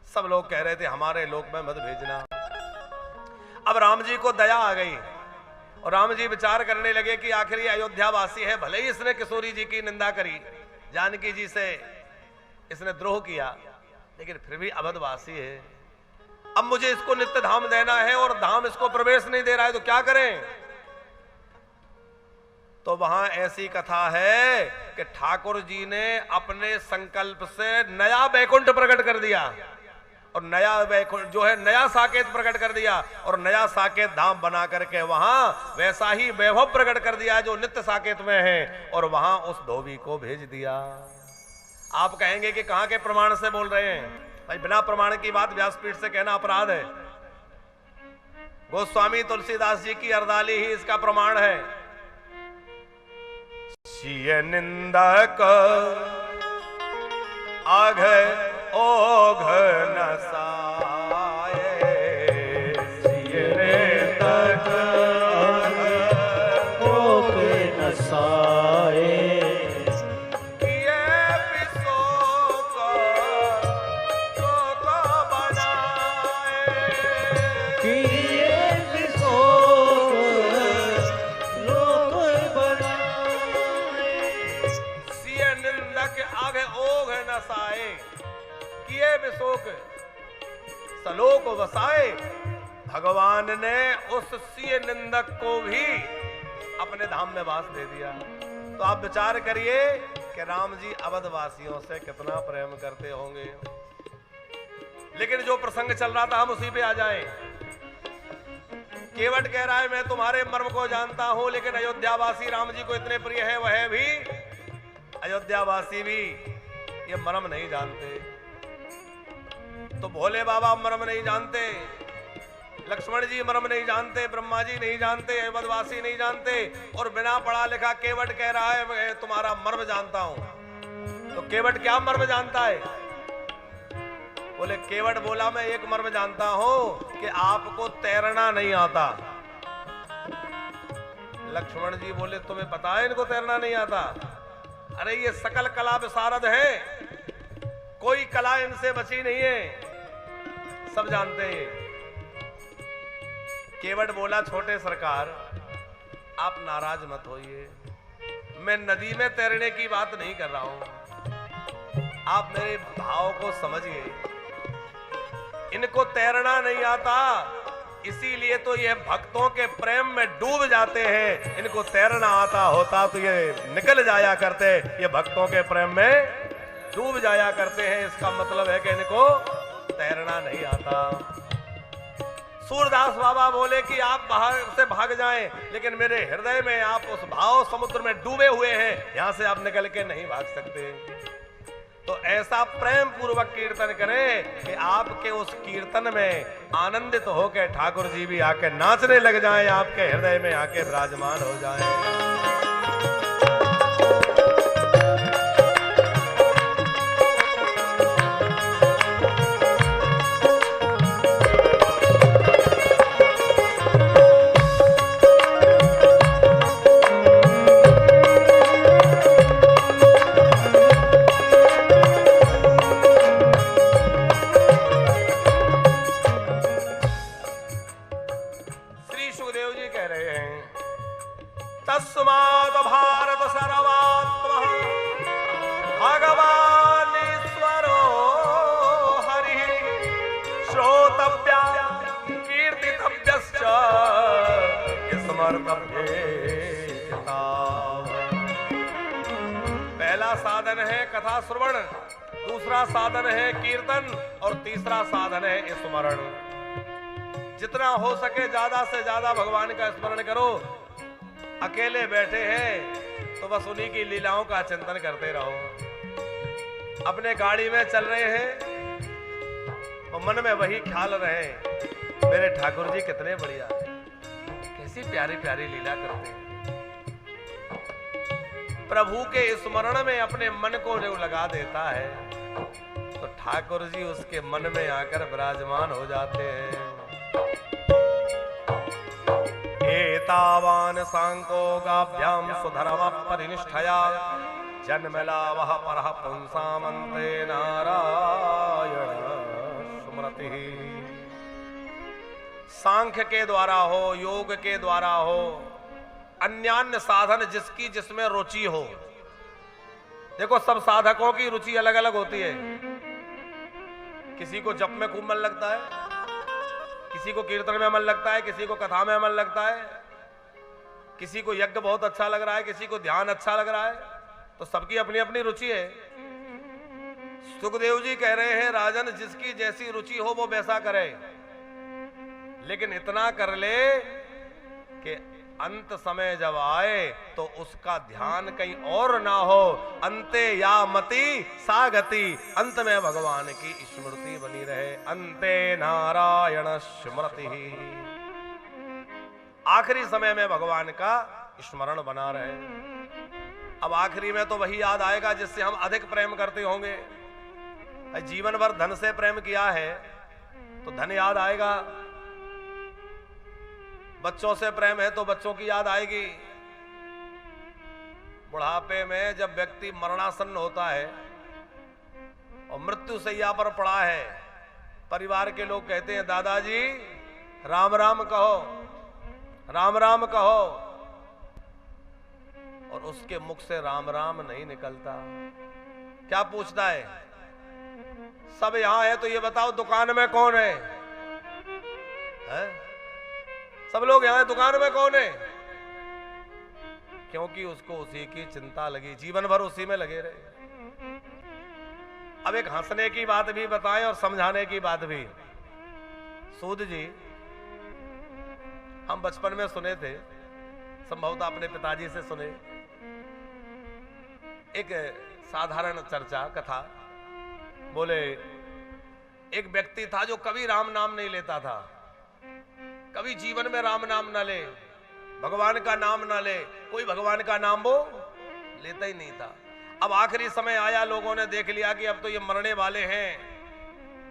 सब लोग कह रहे थे हमारे लोक में मत भेजना। अब राम जी को दया आ गई और राम जी विचार करने लगे कि आखिर ये अयोध्या वासी है, भले ही इसने किशोरी जी की निंदा करी, जानकी जी से इसने द्रोह किया, लेकिन फिर भी अवधवासी है। अब मुझे इसको नित्य धाम देना है और धाम इसको प्रवेश नहीं दे रहा है, तो क्या करें? तो वहां ऐसी कथा है कि ठाकुर जी ने अपने संकल्प से नया वैकुंठ प्रकट कर दिया और नया वैकुंठ जो है नया साकेत प्रकट कर दिया और नया साकेत धाम बना करके वहां वैसा ही वैभव प्रकट कर दिया जो नित्य साकेत में है, और वहां उस धोबी को भेज दिया। आप कहेंगे कि कहां के प्रमाण से बोल रहे हैं? भाई बिना प्रमाण की बात व्यासपीठ से कहना अपराध है। गोस्वामी तुलसीदास जी की अरदाली ही इसका प्रमाण है। सिय निंदक आघ ओघ न साए, सिय निंदक आघ ओघ न साए, सलोक वसाए। भगवान ने उस सिय निंदक को भी अपने धाम में वास दे दिया। तो आप विचार करिए कि राम जी अवधवासियों से कितना प्रेम करते होंगे। लेकिन जो प्रसंग चल रहा था हम उसी पे आ जाएं। केवट कह रहा है मैं तुम्हारे मर्म को जानता हूं, लेकिन अयोध्यावासी राम जी को इतने प्रिय है, वह भी अयोध्यावासी भी ये मर्म नहीं जानते। तो भोले बाबा मर्म नहीं जानते, लक्ष्मण जी मर्म नहीं जानते, ब्रह्मा जी नहीं जानते, अवधवासी नहीं जानते, और बिना पढ़ा लिखा केवट कह रहा है मैं तुम्हारा मर्म जानता हूं। तो केवट क्या मर्म जानता है? बोले केवट बोला मैं एक मर्म जानता हूं कि आपको तैरना नहीं आता। लक्ष्मण जी बोले तुम्हें पता है इनको तैरना नहीं आता? अरे ये सकल कला विशारद है, कोई कला इनसे बची नहीं है, सब जानते हैं। केवट बोला छोटे सरकार आप नाराज मत होइए, मैं नदी में तैरने की बात नहीं कर रहा हूं, आप मेरे भाव को समझिए। इनको तैरना नहीं आता, इसीलिए तो ये भक्तों के प्रेम में डूब जाते हैं। इनको तैरना आता होता तो ये निकल जाया करते, ये भक्तों के प्रेम में डूब जाया करते हैं। इसका मतलब है कि इनको तैरना नहीं आता। सूरदास बाबा बोले कि आप बाहर से भाग जाएं, लेकिन मेरे हृदय में आप उस भाव समुद्र में डूबे हुए हैं, यहां से आप निकल के नहीं भाग सकते। तो ऐसा प्रेम पूर्वक कीर्तन करें कि आपके उस कीर्तन में आनंदित होकर ठाकुर जी भी आके नाचने लग जाएं, आपके हृदय में आके विराजमान हो जाएं। कर्तव्येता। पहला साधन है कथा श्रवण, दूसरा साधन है कीर्तन और तीसरा साधन है स्मरण। जितना हो सके ज्यादा से ज्यादा भगवान का स्मरण करो। अकेले बैठे हैं तो बस उन्हीं की लीलाओं का चिंतन करते रहो। अपने गाड़ी में चल रहे हैं और मन में वही ख्याल रहे, मेरे ठाकुर जी कितने बढ़िया, कैसी प्यारी प्यारी लीला करते हैं। प्रभु के स्मरण में अपने मन को जो लगा देता है तो ठाकुर जी उसके मन में आकर विराजमान हो जाते हैं। एतावान सांको गाभ्याम सुधर्म परिनिष्ठया जन्मलावः परः पुंसामन्ते नारायण स्मृति। सांख्य के द्वारा हो, योग के द्वारा हो, अन्यान्य साधन जिसकी जिसमें रुचि हो। देखो सब साधकों की रुचि अलग अलग होती है। किसी को जप में खूब मन लगता है, किसी को कीर्तन में मन लगता है, किसी को कथा में मन लगता है, किसी को यज्ञ बहुत अच्छा लग रहा है, किसी को ध्यान अच्छा लग रहा है। तो सबकी अपनी अपनी रुचि है। सुखदेव जी कह रहे हैं राजन जिसकी जैसी रुचि हो वो वैसा करे, लेकिन इतना कर ले कि अंत समय जब आए तो उसका ध्यान कहीं और ना हो। अंते या मति सा गति, अंत में भगवान की स्मृति बनी रहे। अंते नारायण स्मृति, आखिरी समय में भगवान का स्मरण बना रहे। अब आखिरी में तो वही याद आएगा जिससे हम अधिक प्रेम करते होंगे। जीवन भर धन से प्रेम किया है तो धन याद आएगा, बच्चों से प्रेम है तो बच्चों की याद आएगी। बुढ़ापे में जब व्यक्ति मरणासन्न होता है और मृत्यु शैया पर पड़ा है, परिवार के लोग कहते हैं दादाजी राम राम कहो, राम राम कहो, और उसके मुख से राम राम नहीं निकलता। क्या पूछता है? सब यहां है तो ये बताओ दुकान में कौन है? सब लोग यहां, दुकान में कौन है? क्योंकि उसको उसी की चिंता लगी, जीवन भर उसी में लगे रहे। अब एक हंसने की बात भी बताएं और समझाने की बात भी। सूद जी हम बचपन में सुने थे, संभवतः अपने पिताजी से सुने, एक साधारण चर्चा कथा। बोले एक व्यक्ति था जो कभी राम नाम नहीं लेता था, कभी जीवन में राम नाम ना ले, भगवान का नाम ना ले, कोई भगवान का नाम वो लेता ही नहीं था। अब आखिरी समय आया, लोगों ने देख लिया कि अब तो ये मरने वाले हैं,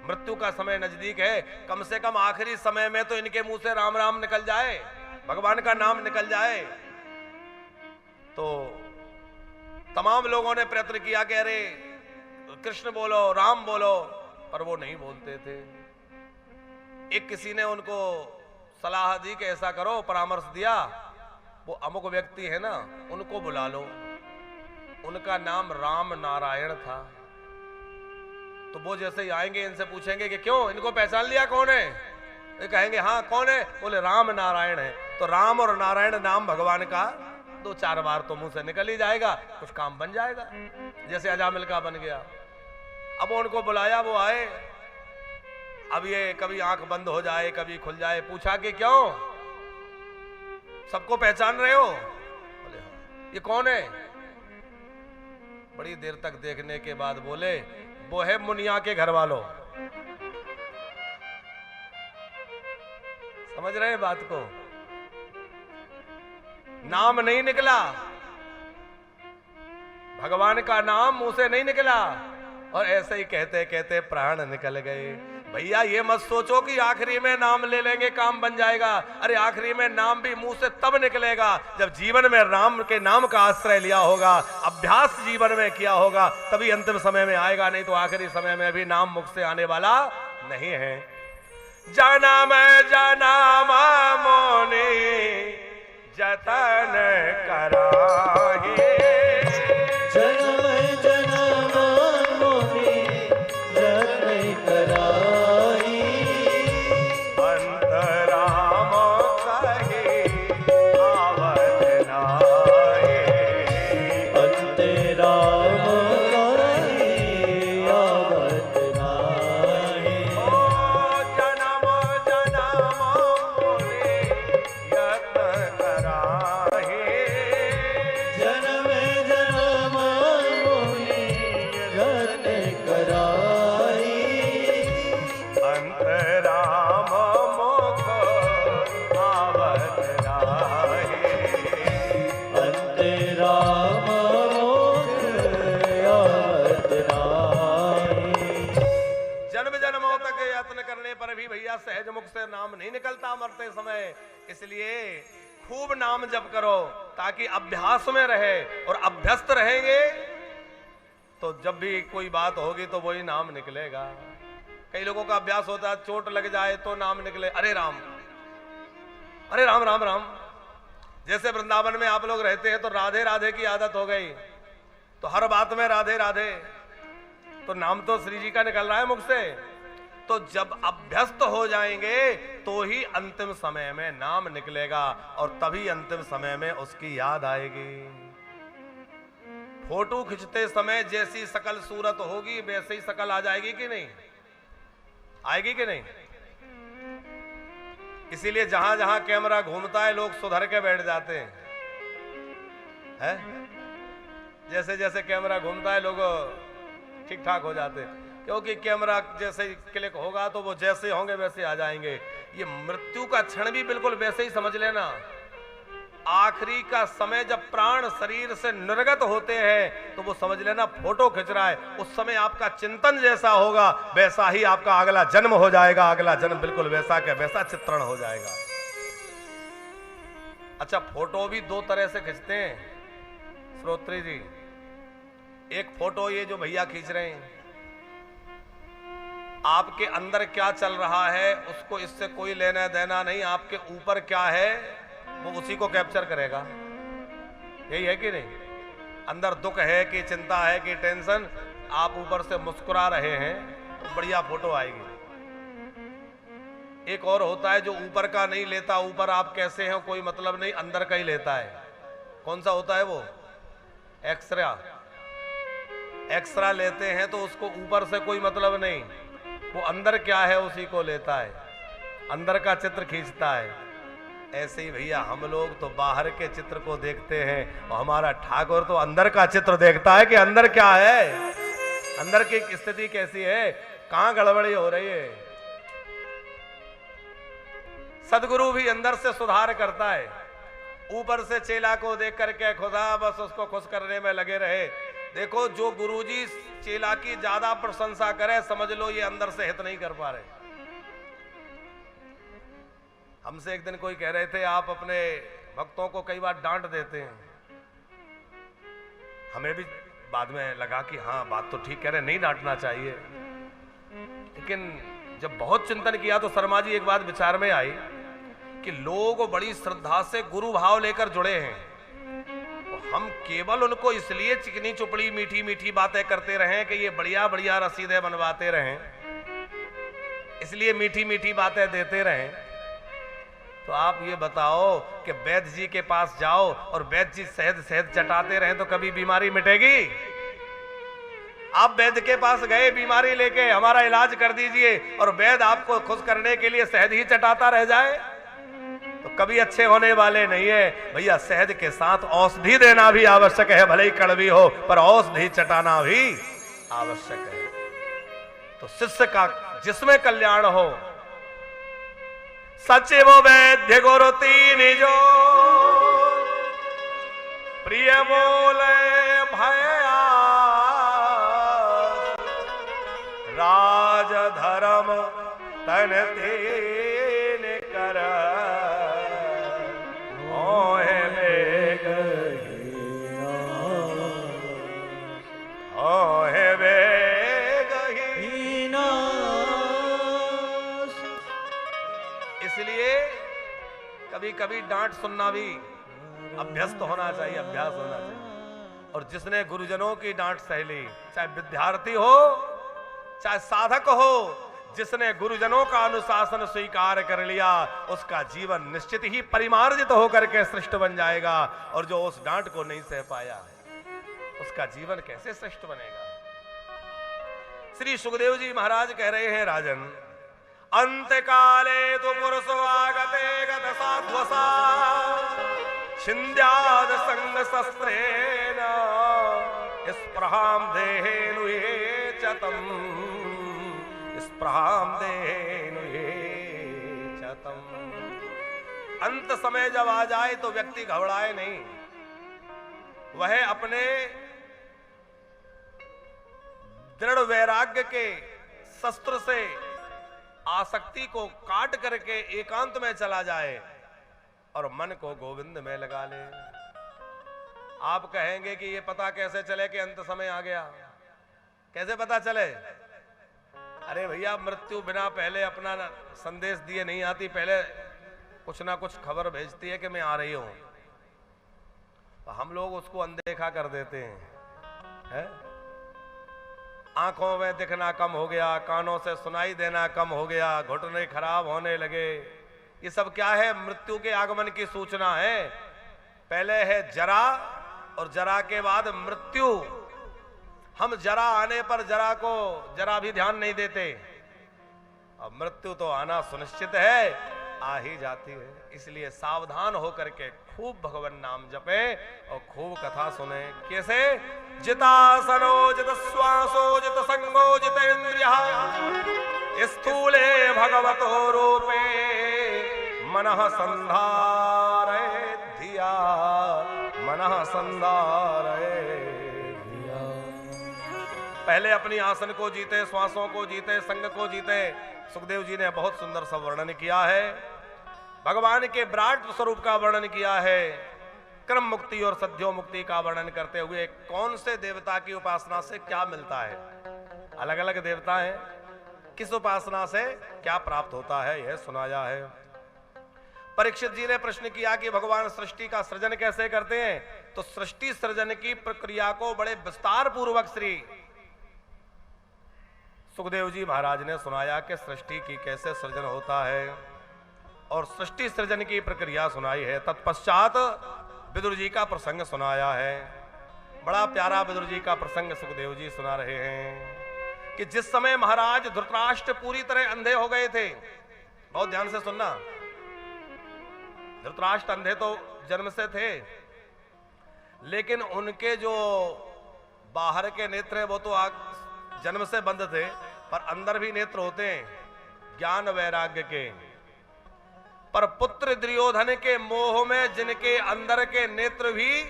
मृत्यु का समय नजदीक है, कम से कम आखिरी समय में तो इनके मुंह से राम राम निकल जाए, भगवान का नाम निकल जाए। तो तमाम लोगों ने प्रयत्न किया कि अरे कृष्ण बोलो, राम बोलो, पर वो नहीं बोलते थे। एक किसी ने उनको सलाह दी कि ऐसा करो, परामर्श दिया, वो अमुक व्यक्ति है ना, उनको बुला लो। उनका नाम राम नारायण था। तो वो जैसे ही आएंगे इनसे पूछेंगे कि क्यों, इनको पहचान लिया कौन है? ये कहेंगे हाँ कौन है? बोले राम नारायण है। तो राम और नारायण नाम भगवान का 2-4 बार तो मुंह से निकल ही जाएगा, कुछ काम बन जाएगा, जैसे अजामिल का बन गया। अब उनको बुलाया, वो आए। अब ये कभी आंख बंद हो जाए, कभी खुल जाए। पूछा कि क्यों, सबको पहचान रहे हो? बोले हाँ। ये कौन है? बड़ी देर तक देखने के बाद बोले वो है मुनिया के घर वालों। समझ रहे हैं बात को? नाम नहीं निकला, भगवान का नाम मुंह से नहीं निकला, और ऐसे ही कहते कहते प्राण निकल गए। भैया ये मत सोचो कि आखिरी में नाम ले लेंगे काम बन जाएगा। अरे आखिरी में नाम भी मुंह से तब निकलेगा जब जीवन में राम के नाम का आश्रय लिया होगा, अभ्यास जीवन में किया होगा, तभी अंतिम समय में आएगा, नहीं तो आखिरी समय में भी नाम मुख से आने वाला नहीं है। जन्म जन्म मोनि जतन कराही, जन्म जन्म मोहि जतन कराही, अंत राम कहे से नाम नहीं निकलता मरते समय, इसलिए खूब नाम जप करो ताकि अभ्यास में रहे, और अभ्यस्त रहेंगे तो जब भी कोई बात होगी तो वही नाम निकलेगा। कई लोगों का अभ्यास होता है चोट लग जाए तो नाम निकले, अरे राम, अरे राम राम राम। जैसे वृंदावन में आप लोग रहते हैं तो राधे राधे की आदत हो गई, तो हर बात में राधे राधे, तो नाम तो श्री जी का निकल रहा है मुख से। तो जब अभ्यस्त हो जाएंगे तो ही अंतिम समय में नाम निकलेगा, और तभी अंतिम समय में उसकी याद आएगी। फोटो खींचते समय जैसी शकल सूरत होगी वैसे ही शकल आ जाएगी कि नहीं, आएगी कि नहीं? इसीलिए जहां जहां कैमरा घूमता है लोग सुधर के बैठ जाते हैं। जैसे जैसे कैमरा घूमता है लोग ठीक ठाक हो जाते हैं, क्योंकि कैमरा जैसे ही क्लिक होगा तो वो जैसे होंगे वैसे आ जाएंगे। ये मृत्यु का क्षण भी बिल्कुल वैसे ही समझ लेना। आखिरी का समय जब प्राण शरीर से निर्गत होते हैं तो वो समझ लेना फोटो खिंच रहा है। उस समय आपका चिंतन जैसा होगा वैसा ही आपका अगला जन्म हो जाएगा, अगला जन्म बिल्कुल वैसा के वैसा चित्रण हो जाएगा। अच्छा, फोटो भी दो तरह से खींचते हैं श्रोत्री जी। एक फोटो ये जो भैया खींच रहे हैं, आपके अंदर क्या चल रहा है उसको इससे कोई लेना देना नहीं, आपके ऊपर क्या है वो उसी को कैप्चर करेगा। यही है कि नहीं? अंदर दुख है कि चिंता है कि टेंशन, आप ऊपर से मुस्कुरा रहे हैं तो बढ़िया फोटो आएगी। एक और होता है जो ऊपर का नहीं लेता, ऊपर आप कैसे हैं कोई मतलब नहीं, अंदर का ही लेता है। कौन सा होता है वो? एक्सरा। एक्सरा लेते हैं तो उसको ऊपर से कोई मतलब नहीं, वो अंदर क्या है उसी को लेता है, अंदर का चित्र खींचता है। ऐसे ही भैया हम लोग तो बाहर के चित्र को देखते हैं, और हमारा ठाकुर तो अंदर का चित्र देखता है कि अंदर क्या है, अंदर की स्थिति कैसी है, कहां गड़बड़ी हो रही है। सदगुरु भी अंदर से सुधार करता है, ऊपर से चेला को देख करके खुदा बस उसको खुश करने में लगे रहे। देखो, जो गुरुजी चेला की ज्यादा प्रशंसा करे समझ लो ये अंदर से हित नहीं कर पा रहे। हमसे एक दिन कोई कह रहे थे आप अपने भक्तों को कई बार डांट देते हैं। हमें भी बाद में लगा कि हाँ बात तो ठीक कह रहे, नहीं डांटना चाहिए। लेकिन जब बहुत चिंतन किया तो शर्मा जी एक बात विचार में आई कि लोग बड़ी श्रद्धा से गुरु भाव लेकर जुड़े हैं, हम केवल उनको इसलिए चिकनी चुपड़ी मीठी मीठी बातें करते रहें कि ये बढ़िया बढ़िया रसीदें बनवाते रहें, इसलिए मीठी मीठी बातें देते रहें। तो आप ये बताओ कि वैद्य जी के पास जाओ और वैद्य जी शहद शहद चटाते रहें तो कभी बीमारी मिटेगी? आप वैद्य के पास गए बीमारी लेके, हमारा इलाज कर दीजिए, और वैद्य आपको खुश करने के लिए शहद ही चटाता रह जाए तो कभी अच्छे होने वाले नहीं है। भैया शहद के साथ औषधि देना भी आवश्यक है, भले ही कड़वी हो पर औषधि चटाना भी आवश्यक है। तो शिष्य का जिसमें कल्याण हो, सचिव वैद्य गुरु तीन जो प्रिय बोले भया, राज धर्म तन तीन कर, ओहे बेग ओहे बेग ही नाश। इसलिए कभी कभी डांट सुनना भी अभ्यस्त होना चाहिए, अभ्यास होना चाहिए। और जिसने गुरुजनों की डांट सह ली, चाहे विद्यार्थी हो चाहे साधक हो, जिसने गुरुजनों का अनुशासन स्वीकार कर लिया उसका जीवन निश्चित ही परिमार्जित होकर के श्रेष्ठ बन जाएगा। और जो उस डांट को नहीं सह पाया उसका जीवन कैसे श्रेष्ठ बनेगा? श्री सुखदेव जी महाराज कह रहे हैं, राजन अंत काले तो पुरुषो आगते गत साध्वसा छिन्द्याद संग शस्त्रेण स्पृहाम देहेनुहे चतम, स्पृहाम देहेनुहे चतम। अंत समय जब आ जाए तो व्यक्ति घबराए नहीं, वह अपने दृढ़ वैराग्य के शस्त्र से आसक्ति को काट करके एकांत में चला जाए और मन को गोविंद में लगा ले। आप कहेंगे कि ये पता कैसे चले कि अंत समय आ गया? कैसे पता चले? अरे भैया, मृत्यु बिना पहले अपना संदेश दिए नहीं आती, पहले कुछ ना कुछ खबर भेजती है कि मैं आ रही हूं। तो हम लोग उसको अनदेखा कर देते हैं। आंखों में दिखना कम हो गया, कानों से सुनाई देना कम हो गया, घुटने खराब होने लगे। ये सब क्या है? मृत्यु के आगमन की सूचना है। पहले है जरा और जरा के बाद मृत्यु। हम जरा आने पर जरा को जरा भी ध्यान नहीं देते। अब मृत्यु तो आना सुनिश्चित है, आ ही जाती है। इसलिए सावधान होकर के खूब भगवान नाम जपे और खूब कथा सुने। कैसे? जितासनो जित श्वासो जित संगो जित इंद्रिया स्थूले भगवतो रूपे मनः संधारे धिया मनः संधारे धिया। पहले अपनी आसन को जीते, श्वासों को जीते, संग को जीते। सुखदेव जी ने बहुत सुंदर सा वर्णन किया है। भगवान के विराट स्वरूप का वर्णन किया है। क्रम मुक्ति और सद्यो मुक्ति का वर्णन करते हुए कौन से देवता की उपासना से क्या मिलता है। अलग अलग देवता हैं, किस उपासना से क्या प्राप्त होता है यह सुनाया है। परीक्षित जी ने प्रश्न किया कि भगवान सृष्टि का सृजन कैसे करते हैं? तो सृष्टि सृजन की प्रक्रिया को बड़े विस्तार पूर्वक श्री सुखदेव जी महाराज ने सुनाया कि सृष्टि की कैसे सृजन होता है और सृष्टि सृजन की प्रक्रिया सुनाई है। तत्पश्चात विदुर जी का प्रसंग सुनाया है। बड़ा प्यारा विदुर जी का प्रसंग सुखदेव जी सुना रहे हैं कि जिस समय महाराज धृतराष्ट्र पूरी तरह अंधे हो गए थे। बहुत ध्यान से सुनना। धृतराष्ट्र अंधे तो जन्म से थे, लेकिन उनके जो बाहर के नेत्र है वो तो जन्म से बंद थे, पर अंदर भी नेत्र होते हैं ज्ञान वैराग्य के। पर पुत्र दुर्योधन के मोह में जिनके अंदर के नेत्र भी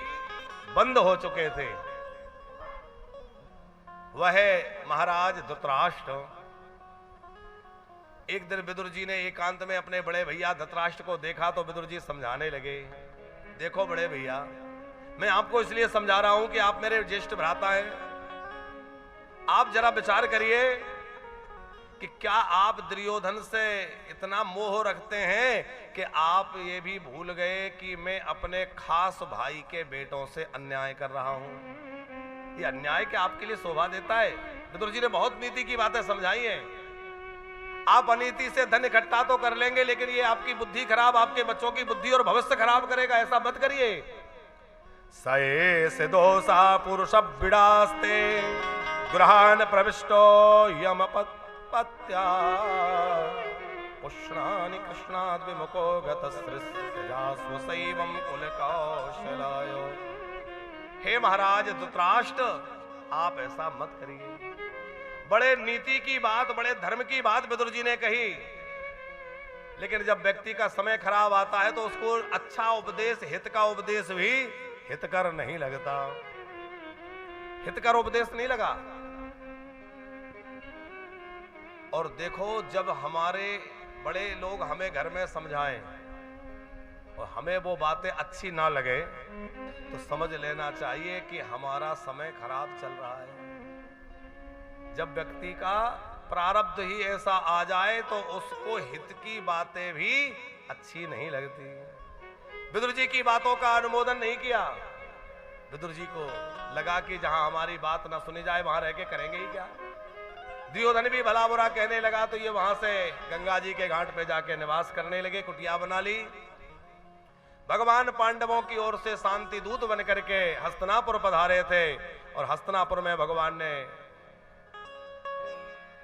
बंद हो चुके थे, वह महाराज धृतराष्ट्र। एक दिन विदुर जी ने एकांत में अपने बड़े भैया धृतराष्ट्र को देखा तो विदुर जी समझाने लगे। देखो बड़े भैया, मैं आपको इसलिए समझा रहा हूं कि आप मेरे ज्येष्ठ भ्राता हैं। आप जरा विचार करिए कि क्या आप दुर्योधन से इतना मोह रखते हैं कि आप ये भी भूल गए कि मैं अपने खास भाई के बेटों से अन्याय कर रहा हूं। ये अन्याय क्या आपके लिए शोभा देता है? विदुर जी ने बहुत नीति की बातें समझाई हैं। आप अनीति से धन इकट्ठा तो कर लेंगे, लेकिन ये आपकी बुद्धि खराब, आपके बच्चों की बुद्धि और भविष्य खराब करेगा। ऐसा मत करिए। सये से दोषा पुरुष विडास्ते गृहान प्रविष्टो यमपत्या पुष्णानि कृष्णाद् विमुखो गतस्त्रिस्यजास्वसैवं कुलकौशलायो। हे महाराज धृतराष्ट्र, आप ऐसा मत करिए। बड़े नीति की बात, बड़े धर्म की बात विदुर जी ने कही, लेकिन जब व्यक्ति का समय खराब आता है तो उसको अच्छा उपदेश, हित का उपदेश भी हितकर नहीं लगता। हितकर उपदेश नहीं लगा। और देखो, जब हमारे बड़े लोग हमें घर में समझाएं और हमें वो बातें अच्छी ना लगे तो समझ लेना चाहिए कि हमारा समय खराब चल रहा है। जब व्यक्ति का प्रारब्ध ही ऐसा आ जाए तो उसको हित की बातें भी अच्छी नहीं लगती। विदुर जी की बातों का अनुमोदन नहीं किया। विदुर जी को लगा कि जहां हमारी बात ना सुनी जाए वहां रह के करेंगे ही क्या। दुर्योधन भी भला बुरा कहने लगा तो ये वहां से गंगा जी के घाट पे जाके निवास करने लगे, कुटिया बना ली। भगवान पांडवों की ओर से शांति दूत बन करके हस्तिनापुर पधारे थे और हस्तिनापुर में भगवान ने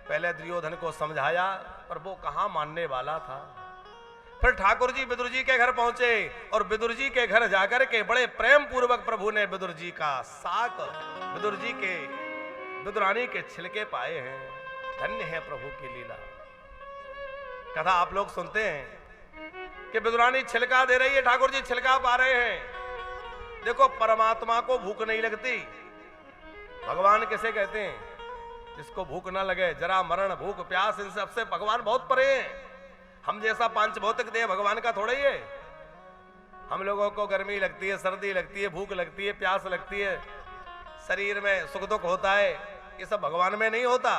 पहले दुर्योधन को समझाया, पर वो कहां मानने वाला था। फिर ठाकुर जी विदुर जी के घर पहुंचे और विदुर जी के घर जाकर के बड़े प्रेम पूर्वक प्रभु ने विदुर जी का साक, विदुर जी के विदुरानी के छिलके पाए हैं। धन्य है प्रभु की लीला। कथा आप लोग सुनते हैं कि विदुरानी छिलका दे रही है, ठाकुर जी छिलका पा रहे हैं। देखो, परमात्मा को भूख नहीं लगती। भगवान किसे कहते हैं? जिसको भूख ना लगे, जरा मरण भूख प्यास, इन सबसे भगवान बहुत परे हैं। हम जैसा पांच भौतिक देह भगवान का थोड़ा ही है। हम लोगों को गर्मी लगती है, सर्दी लगती है, भूख लगती है, प्यास लगती है, शरीर में सुख दुख होता है, ये सब भगवान में नहीं होता,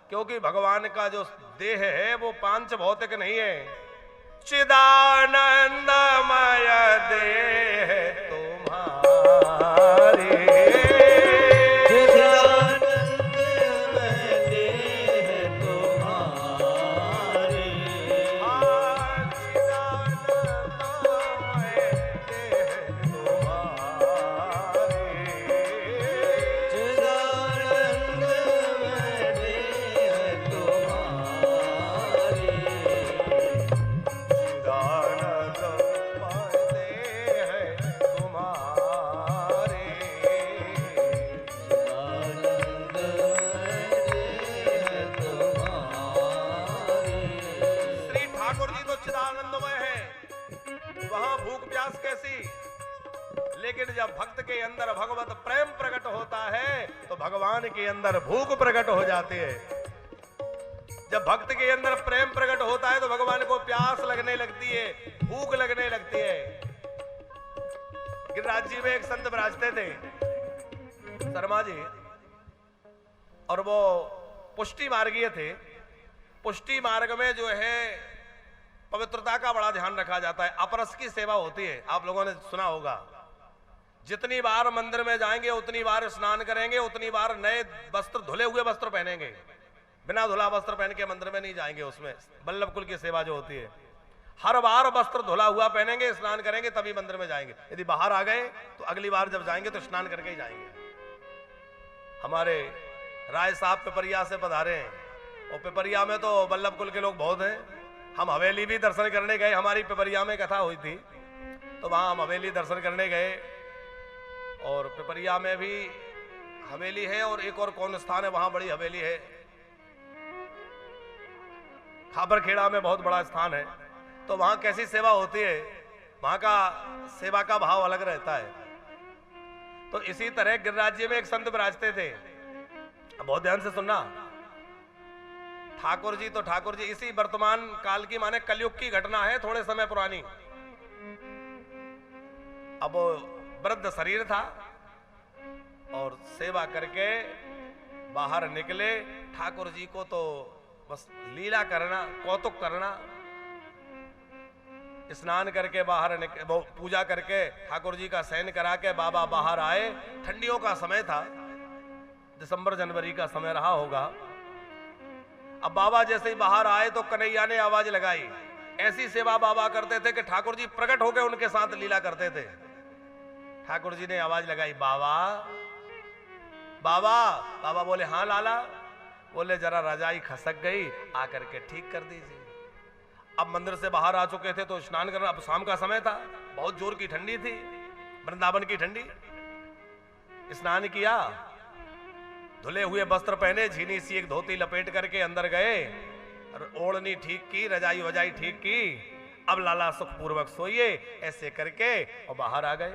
क्योंकि भगवान का जो देह है वो पांच भौतिक नहीं है। चिदानंदमय देह तुम्हारे, लेकिन जब भक्त के अंदर भगवत प्रेम प्रकट होता है तो भगवान के अंदर भूख प्रकट हो जाती है। जब भक्त के अंदर प्रेम प्रकट होता है तो भगवान को प्यास लगने लगती है, भूख लगने लगती है। गिरिराज जी में एक संत विराजते थे, शर्मा जी, और वो पुष्टि मार्गीय थे। पुष्टि मार्ग में जो है पवित्रता का बड़ा ध्यान रखा जाता है, अपरस की सेवा होती है। आप लोगों ने सुना होगा, जितनी बार मंदिर में जाएंगे उतनी बार स्नान करेंगे, उतनी बार नए वस्त्र, धुले हुए वस्त्र पहनेंगे। बिना धुला वस्त्र पहन के मंदिर में नहीं जाएंगे। उसमें वल्लभ कुल की सेवा जो होती है, हर बार वस्त्र धुला हुआ पहनेंगे, स्नान करेंगे, तभी मंदिर में जाएंगे। यदि बाहर आ गए तो अगली बार जब जाएंगे तो स्नान करके ही जाएंगे। हमारे राय साहब पिपरिया से पधारे हैं, और पिपरिया में तो वल्लभ कुल के लोग बहुत हैं। हम हवेली भी दर्शन करने गए, हमारी पिपरिया में कथा हुई थी, तो वहां हम हवेली दर्शन करने गए। और पिपरिया में भी हवेली है, और एक और कौन स्थान है वहां बड़ी हवेली है, खाबरखेड़ा में बहुत बड़ा स्थान है। तो वहां कैसी सेवा होती है, वहां का सेवा का भाव अलग रहता है। तो इसी तरह गिरिराज जी में एक संत विराजते थे, बहुत ध्यान से सुनना। ठाकुर जी, तो ठाकुर जी इसी वर्तमान काल की, माने कलयुग की घटना है, थोड़े समय पुरानी। अब वृद्ध शरीर था और सेवा करके बाहर निकले। ठाकुर जी को तो बस लीला करना, कौतुक करना। स्नान करके बाहर पूजा करके ठाकुर जी का शयन करा के बाबा बाहर आए। ठंडियों का समय था, दिसंबर जनवरी का समय रहा होगा। अब बाबा जैसे ही बाहर आए तो कन्हैया ने आवाज लगाई। ऐसी सेवा बाबा करते थे कि ठाकुर जी प्रकट होकर उनके साथ लीला करते थे। ठाकुर जी ने आवाज लगाई, बाबा बाबा। बाबा बोले, हाँ लाला। बोले, जरा रजाई खसक गई, आकर के ठीक कर दीजिए। अब मंदिर से बाहर आ चुके थे तो स्नान करना, अब शाम का समय था, बहुत जोर की ठंडी थी, वृंदावन की ठंडी। स्नान किया, धुले हुए वस्त्र पहने, झीनी सी एक धोती लपेट करके अंदर गए, ओढ़नी ठीक की, रजाई वजाई ठीक की। अब लाला सुखपूर्वक सोइए, ऐसे करके और बाहर आ गए।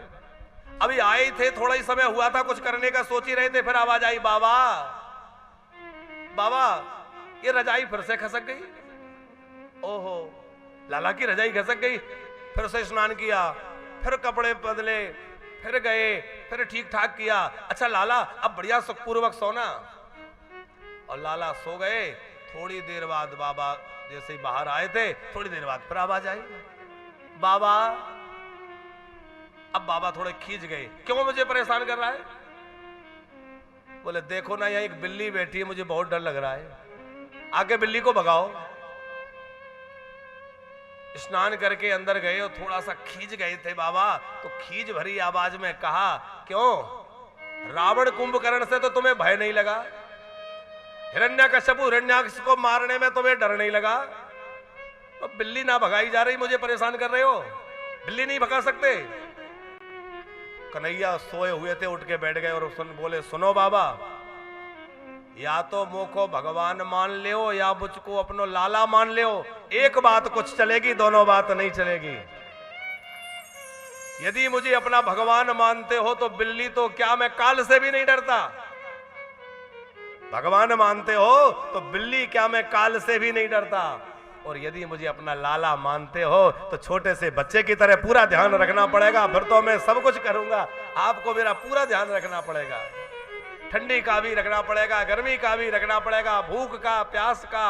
अभी आए थे, थोड़ा ही समय हुआ था, कुछ करने का सोच ही रहे थे, फिर आवाज आई, बाबा बाबा, ये रजाई फिर से खसक गई। ओहो, लाला की रजाई खसक गई। फिर से स्नान किया, फिर कपड़े बदले, फिर गए, फिर ठीक ठाक किया। अच्छा लाला, अब बढ़िया सुखपूर्वक सोना। और लाला सो गए। थोड़ी देर बाद बाबा जैसे ही बाहर आए थे, थोड़ी देर बाद फिर आवाज आई, बाबा। अब बाबा थोड़े खींच गए, क्यों मुझे परेशान कर रहा है? बोले, देखो ना, यहाँ एक बिल्ली बैठी है, मुझे बहुत डर लग रहा है, आके बिल्ली को भगाओ। स्नान करके अंदर गए और थोड़ा सा खींच गए थे बाबा, तो खींच भरी आवाज में कहा, क्यों रावण कुंभकर्ण से तो तुम्हें भय नहीं लगा? हिरण्यकश्यप हिरण्याक्ष को मारने में तुम्हें डर नहीं लगा? तो बिल्ली ना भगाई जा रही, मुझे परेशान कर रहे हो, बिल्ली नहीं भगा सकते? कन्हैया सोए हुए थे, उठ के बैठ गए और बोले, सुनो बाबा, या तो मुझको भगवान मान लियो या मुझको अपनो लाला मान लियो, एक बात कुछ चलेगी, दोनों बात नहीं चलेगी। यदि मुझे अपना भगवान मानते हो तो बिल्ली तो क्या, मैं काल से भी नहीं डरता। भगवान मानते हो तो बिल्ली क्या मैं काल से भी नहीं डरता, और यदि मुझे अपना लाला मानते हो तो छोटे से बच्चे की तरह पूरा ध्यान रखना पड़ेगा, फिर तो मैं सब कुछ करूंगा, आपको मेरा पूरा ध्यान रखना पड़ेगा, ठंडी का भी रखना पड़ेगा, गर्मी का भी रखना पड़ेगा, भूख का, प्यास का।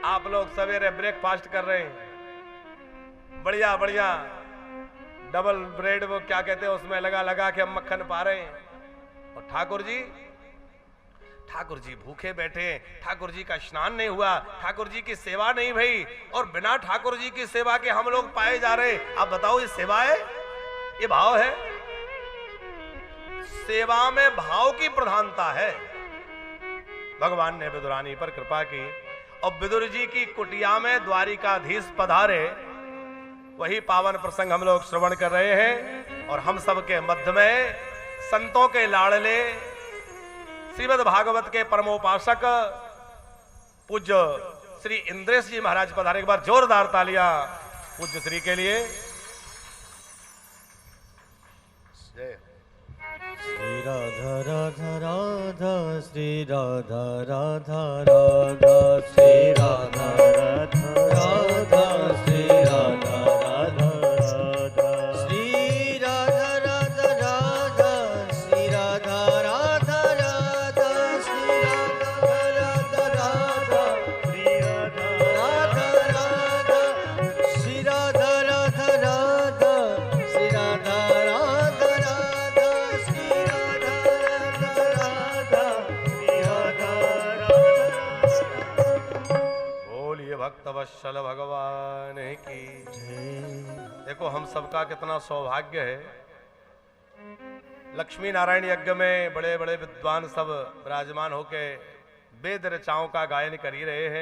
आप लोग सवेरे ब्रेकफास्ट कर रहे हैं, बढ़िया बढ़िया डबल ब्रेड वो क्या कहते हैं उसमें लगा लगा के हम मक्खन पा रहे हैं, और ठाकुर जी भूखे बैठे, ठाकुर जी का स्नान नहीं हुआ, ठाकुर जी की सेवा नहीं भई, और बिना ठाकुर जी की सेवा के हम लोग पाए जा रहे। आप बताओ ये सेवा है, ये भाव है? सेवा में भाव की प्रधानता है। भगवान ने विदुरानी पर कृपा की और विदुर जी की कुटिया में द्वारिकाधीश पधारे, वही पावन प्रसंग हम लोग श्रवण कर रहे हैं। और हम सबके मध्य में संतों के लाडले श्रीमद् भागवत के परमोपासक पूज्य श्री इंद्रेश जी महाराज पधारे। एक बार जोरदार तालियां पूज्य श्री के लिए। जय। श्री राधा राधा राधा श्री राधा राधा राधा श्री राधा राधा राधा श्री राधा राधा राधा श्री राधा राधा राधा श्री राधा राधा राधा श्री राधा राधा राधा श्री राधा राधा राधा श्री राधा राधा राधा श्री राधा राधा राधा श्री राधा राधा राधा। बोलिए भक्त वत्सल भगवान की। देखो हम सबका कितना सौभाग्य है, लक्ष्मी नारायण यज्ञ में बड़े बड़े विद्वान सब विराजमान होके वेद रचाओं का गायन कर ही रहे हैं।